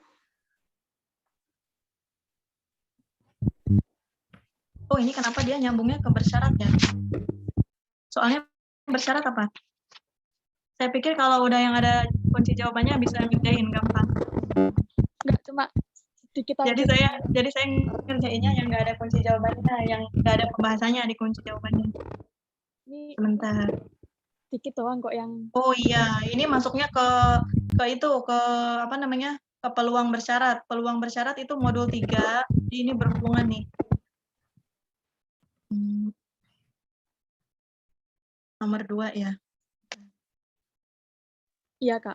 Oh, ini kenapa dia nyambungnya ke bersyarat ya? Soalnya bersyarat apa? Saya pikir kalau udah yang ada kunci jawabannya bisa ngerjain gampang. enggak cuma sedikit Jadi aja. saya ngerjainnya yang nggak ada kunci jawabannya, yang nggak ada pembahasannya di kunci jawabannya. Ini Sebentar. sedikit doang kok yang Oh iya, ini masuknya ke itu ke apa namanya? Ke peluang bersyarat. Peluang bersyarat itu modul 3. Jadi ini berhubungan nih. Nomor 2 ya. iya, Kak.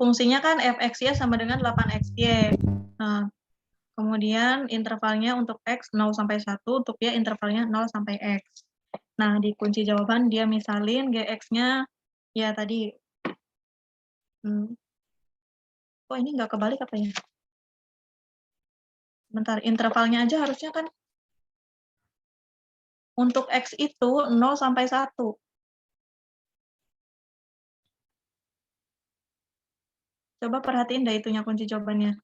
Fungsinya kan fx-y sama dengan 8xy. Nah, kemudian intervalnya untuk x 0 sampai 1, untuk y intervalnya 0 sampai x. Nah, di kunci jawaban dia misalin gx-nya ya tadi. Oh, ini nggak kebalik apa ya? Bentar, intervalnya aja harusnya kan untuk x itu 0 sampai 1. Coba perhatiin deh itunya kunci jawabannya.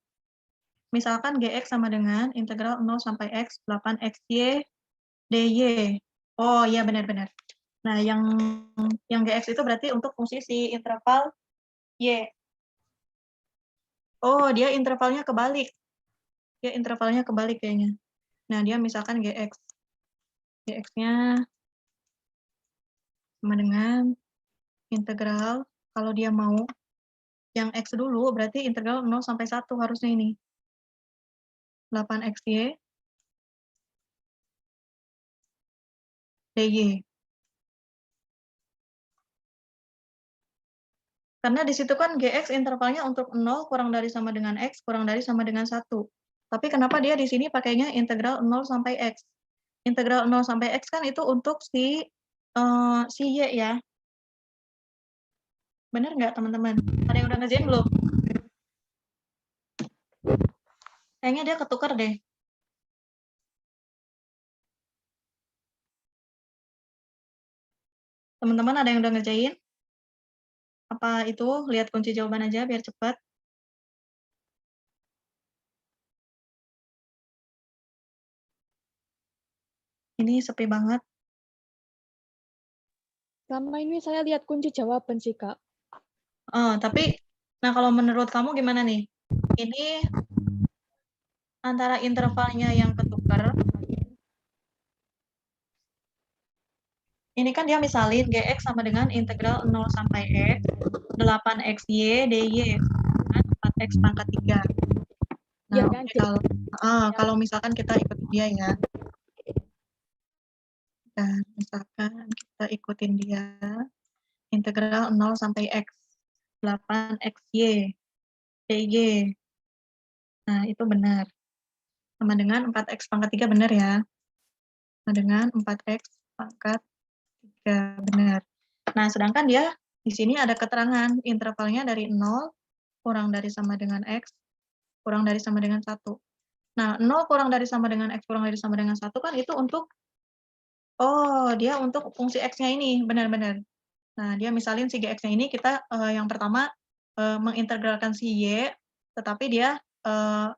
Misalkan gx sama dengan integral 0 sampai x 8xy dy. Oh iya benar-benar. Nah, yang gx itu berarti untuk fungsi si interval y. Oh, dia intervalnya kebalik. Dia intervalnya kebalik kayaknya. Nah, dia misalkan gx. Gx-nya sama dengan integral, kalau dia mau yang x dulu, berarti integral 0 sampai 1 harusnya ini. 8xy dy. Karena di situ kan gx intervalnya untuk 0 kurang dari sama dengan x kurang dari sama dengan 1. Tapi kenapa dia di sini pakainya integral 0 sampai x? Integral 0 sampai x kan itu untuk si y ya. Benar nggak teman-teman? Ada yang udah ngerjain belum? Kayaknya dia ketukar deh. Teman-teman ada yang udah ngerjain? Apa itu lihat kunci jawaban aja biar cepat? Ini sepi banget. Selama ini saya lihat kunci jawaban sih, Kak. Tapi, nah kalau menurut kamu gimana nih? Ini antara intervalnya yang ketukar. Ini kan dia misalin gx sama dengan integral 0 sampai x 8xy dy dengan 4x pangkat 3. Nah, Iya, oke, kalau misalkan kita ikut dia ya. Dan misalkan kita ikutin dia integral 0 sampai x 8xy dy. Nah, itu benar. Sama dengan 4x pangkat 3 benar ya. Sama dengan 4x pangkat 3 benar. Nah, sedangkan dia di sini ada keterangan intervalnya dari 0 kurang dari sama dengan x kurang dari sama dengan 1. Nah, 0 kurang dari sama dengan x kurang dari sama dengan 1 kan itu untuk dia untuk fungsi x-nya ini, benar-benar. Nah, dia misalin si gx-nya ini kita yang pertama mengintegralkan si y, tetapi dia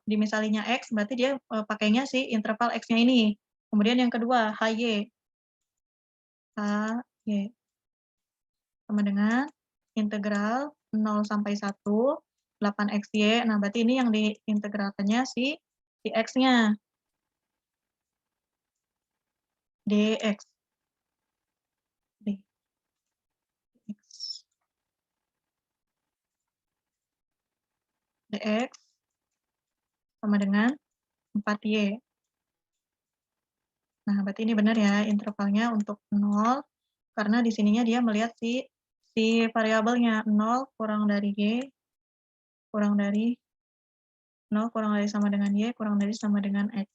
dimisalinya x, berarti dia pakainya si interval x-nya ini. Kemudian yang kedua, hy. Hy sama dengan integral 0 sampai 1, 8xy. Nah, berarti ini yang diintegralkannya si x-nya. dx. dx sama dengan 4y. Nah, berarti ini benar ya intervalnya untuk 0, karena di sininya dia melihat si variabelnya 0 kurang dari y kurang dari 0 kurang dari sama dengan Y kurang dari sama dengan X.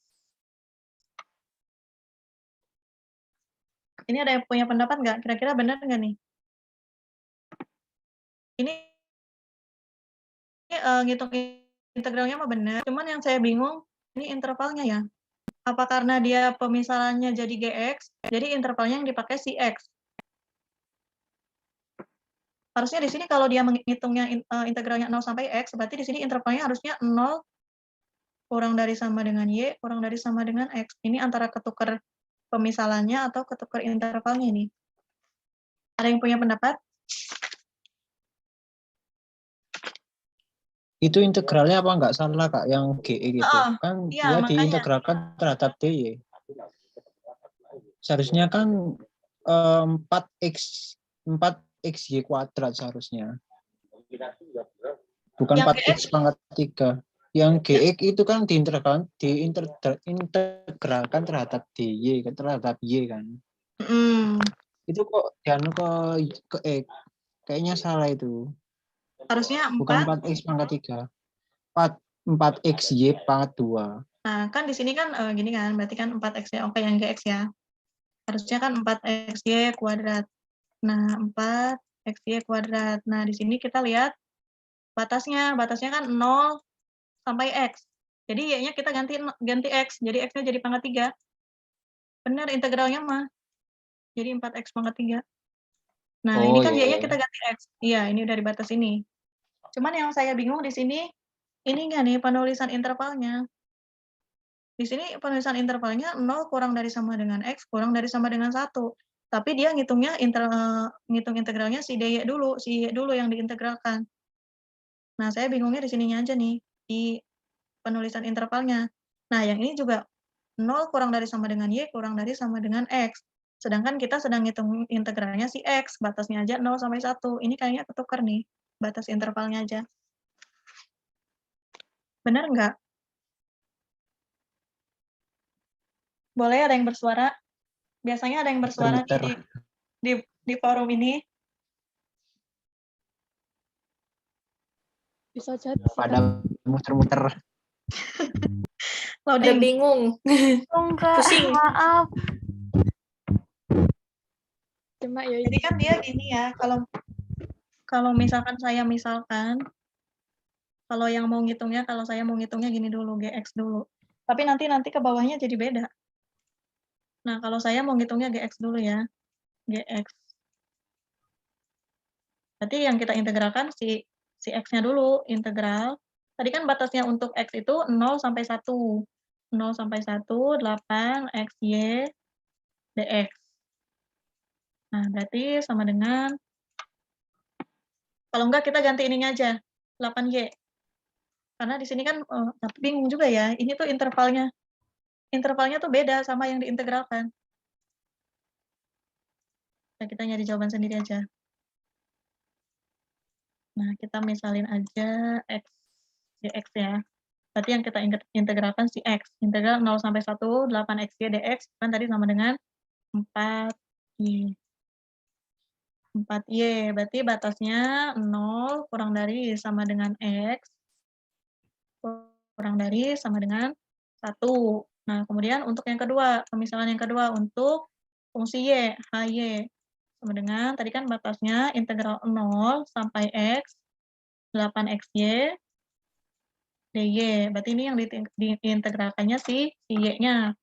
Ini ada yang punya pendapat nggak? Kira-kira benar nggak nih? Ini ngitung integralnya mah benar, cuman yang saya bingung ini intervalnya ya. Apa karena dia pemisalannya jadi GX, jadi intervalnya yang dipakai si X. Harusnya di sini kalau dia menghitungnya integralnya 0 sampai X, berarti di sini intervalnya harusnya 0 kurang dari sama dengan Y, kurang dari sama dengan X. Ini antara ketukar pemisalannya atau ketukar intervalnya ini. Ada yang punya pendapat? Itu integralnya apa nggak salah Kak yang GE gitu. Kan Iya, dia makanya. diintegralkan terhadap DY. Seharusnya kan 4XY kuadrat seharusnya. Bukan Yang 4X pangkat 3. Yang GX itu kan diintegralkan terhadap DY, terhadap Y kan. Itu kok dianu ke X. Kayaknya salah itu. Harusnya 4. Bukan 4X pangkat 3. 4XY pangkat 2. Nah, kan di sini kan gini kan, berarti kan 4X ya. Oke, yang GX ya. Harusnya kan 4XY kuadrat. Nah, 4XY kuadrat. Nah, di sini kita lihat batasnya. Batasnya kan 0 sampai X. Jadi Y-nya kita ganti X. Jadi X-nya jadi pangkat 3. Benar integralnya mah. Jadi 4X pangkat 3. Nah, ini kan Y-nya kita ganti X. Iya, ini dari batas ini. Cuman yang saya bingung di sini, ini nggak nih penulisan intervalnya. Di sini penulisan intervalnya 0 kurang dari sama dengan X, kurang dari sama dengan 1. Tapi dia ngitungnya ngitung integralnya si DY dulu, si Y dulu yang diintegralkan. Nah, saya bingungnya di sininya aja nih, di penulisan intervalnya. Nah, yang ini juga 0 kurang dari sama dengan Y, kurang dari sama dengan X. Sedangkan kita sedang ngitung integralnya si X, batasnya aja 0 sampai 1. Ini kayaknya ketukar nih, batas intervalnya aja. Benar nggak? Boleh ada yang bersuara? Biasanya ada yang bersuara nih di forum ini. Bisa jadi sih, Kak. Pada muter-muter. Loading. bingung. Kak, Pusing. maaf. Cuma ya Jadi kan dia gini ya, kalau misalkan kalau yang mau ngitungnya, kalau saya mau ngitungnya gini dulu, GX dulu. Tapi nanti ke bawahnya jadi beda. Nah, kalau saya mau ngitungnya GX dulu ya, GX. Berarti yang kita integralkan si X-nya dulu, integral. Tadi kan batasnya untuk X itu 0 sampai 1. 0 sampai 1, 8, XY, DX. Nah, berarti sama dengan, kalau enggak kita ganti ininya aja, 8Y. Karena di sini kan, tapi bingung juga ya, ini tuh intervalnya. Intervalnya tuh beda sama yang diintegralkan. Nah, kita nyari jawaban sendiri aja. Nah, kita misalin aja X, dx ya. Berarti yang kita integralkan si X. Integral 0 sampai 1, 8XY dx, kan tadi sama dengan 4Y. 4Y, berarti batasnya 0 kurang dari sama dengan X, kurang dari sama dengan 1. Nah, kemudian untuk yang kedua, pemisalan yang kedua untuk fungsi Y, HY. Sama dengan, tadi kan batasnya integral 0 sampai X, 8XY, DY. Berarti ini yang diintegralkannya si Y-nya.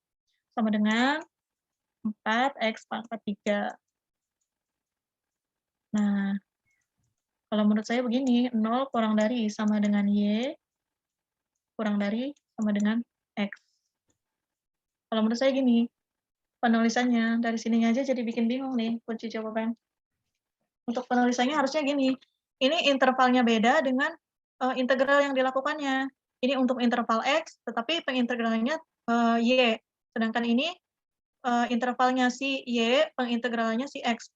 Sama dengan 4X pangkat 3. Nah, kalau menurut saya begini, 0 kurang dari sama dengan Y, kurang dari sama dengan X. Kalau menurut saya gini, penulisannya dari sininya aja jadi bikin bingung nih kunci jawaban. Untuk penulisannya harusnya gini, ini intervalnya beda dengan integral yang dilakukannya. Ini untuk interval X, tetapi pengintegralannya Y. Sedangkan ini intervalnya si Y, pengintegralannya si X.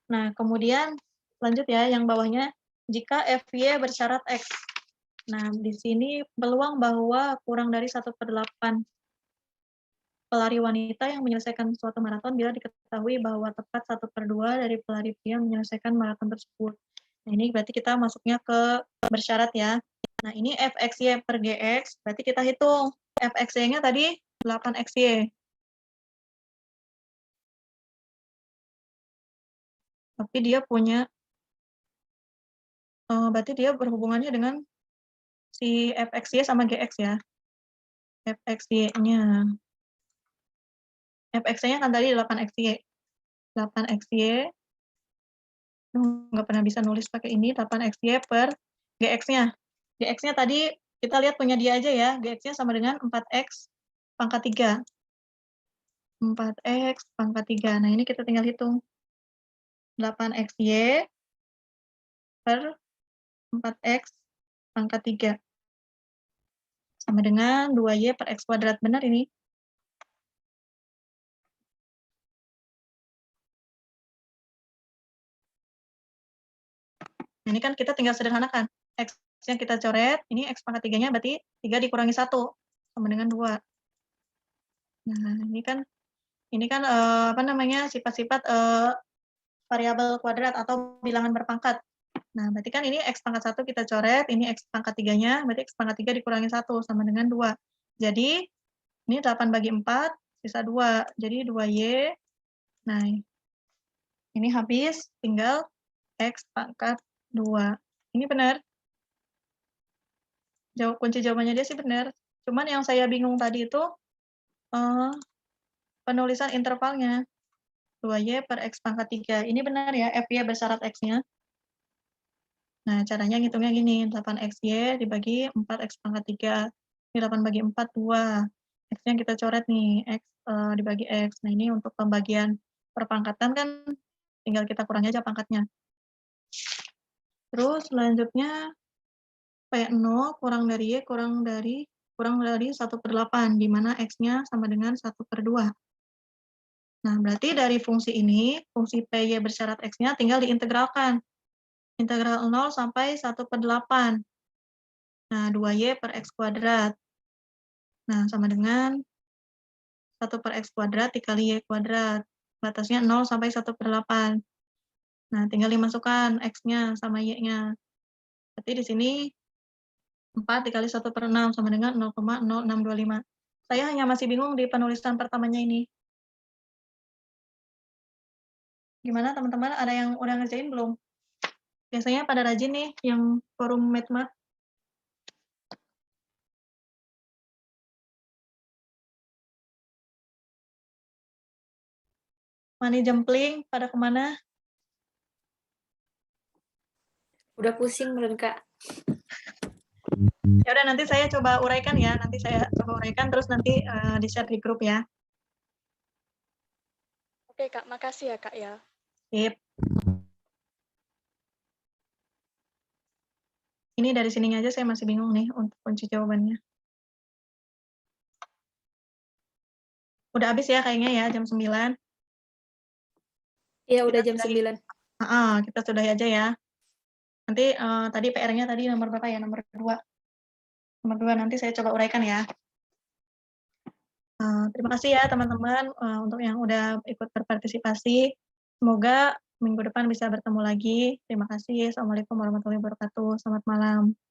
Nah, kemudian lanjut ya, yang bawahnya, jika FY bersyarat X. Nah, di sini peluang bahwa kurang dari 1/8 pelari wanita yang menyelesaikan suatu maraton bila diketahui bahwa tepat 1/2 dari pelari pria menyelesaikan maraton tersebut. Nah, ini berarti kita masuknya ke bersyarat ya. Nah, ini fxy per gx, berarti kita hitung. Fxy-nya tadi 8xy. Tapi dia punya, berarti dia berhubungannya dengan si fxy sama gx ya. Fxy-nya. Fxy-nya kan tadi 8xy. 8xy. Nggak pernah bisa nulis pakai ini, 8xy per gx-nya. Gx-nya tadi kita lihat punya dia aja ya. Gx-nya sama dengan 4x pangkat 3. 4x pangkat 3. Nah, ini kita tinggal hitung. 8xy per 4x pangkat 3. Sama dengan 2y per x kuadrat. Benar ini? Nah, ini kan kita tinggal sederhanakan. X yang kita coret, ini x pangkat 3-nya berarti 3 dikurangi 1. Sama dengan 2. Nah, ini kan apa namanya, sifat-sifat variabel kuadrat atau bilangan berpangkat. Nah, berarti kan ini x pangkat 1 kita coret, ini x pangkat 3-nya, berarti x pangkat 3 dikurangi 1 sama dengan 2. Jadi, ini 8 bagi 4, sisa 2. Jadi 2y. Nah, ini habis, tinggal x pangkat 2. Ini benar. Kunci jawabannya dia sih benar. Cuman yang saya bingung tadi itu penulisan intervalnya. 2y per x pangkat 3. Ini benar ya, fy bersyarat x-nya. Nah, caranya ngitungnya gini, 8xy dibagi 4x pangkat 3. Ini 8 bagi 4, 2. X-nya kita coret nih, x dibagi x. Nah, ini untuk pembagian perpangkatan kan tinggal kita kurangi aja pangkatnya. Terus selanjutnya P0 kurang dari Y kurang dari 1/8, di mana X-nya sama dengan 1/2. Nah, berarti dari fungsi ini, fungsi PY bersyarat X-nya tinggal diintegralkan. Integral 0 sampai 1/8. Nah, 2Y per X kuadrat. Nah, sama dengan 1 per X kuadrat dikali Y kuadrat. Batasnya 0 sampai 1/8. Nah, tinggal dimasukkan X-nya sama Y-nya. Berarti di sini 4 dikali 1/6 sama dengan 0,0625. Saya hanya masih bingung di penulisan pertamanya ini. Gimana teman-teman? Ada yang udah ngerjain belum? Biasanya pada rajin nih yang forum Medmat. Mani jempling, pada kemana? Udah pusing belum, Kak? Ya udah, nanti saya coba uraikan ya. Nanti saya coba uraikan, terus nanti di-share di grup ya. Oke, Kak. Makasih ya, Kak ya. Sip. Ini dari sininya aja saya masih bingung nih untuk kunci jawabannya. Udah habis ya kayaknya ya, jam 9. Iya, udah jam 9. Kita sudahi aja ya. Nanti tadi PR-nya tadi nomor berapa ya? Nomor 2. Nomor 2 nanti saya coba uraikan ya. Terima kasih ya teman-teman untuk yang udah ikut berpartisipasi. Semoga minggu depan bisa bertemu lagi. Terima kasih. Assalamualaikum warahmatullahi wabarakatuh. Selamat malam.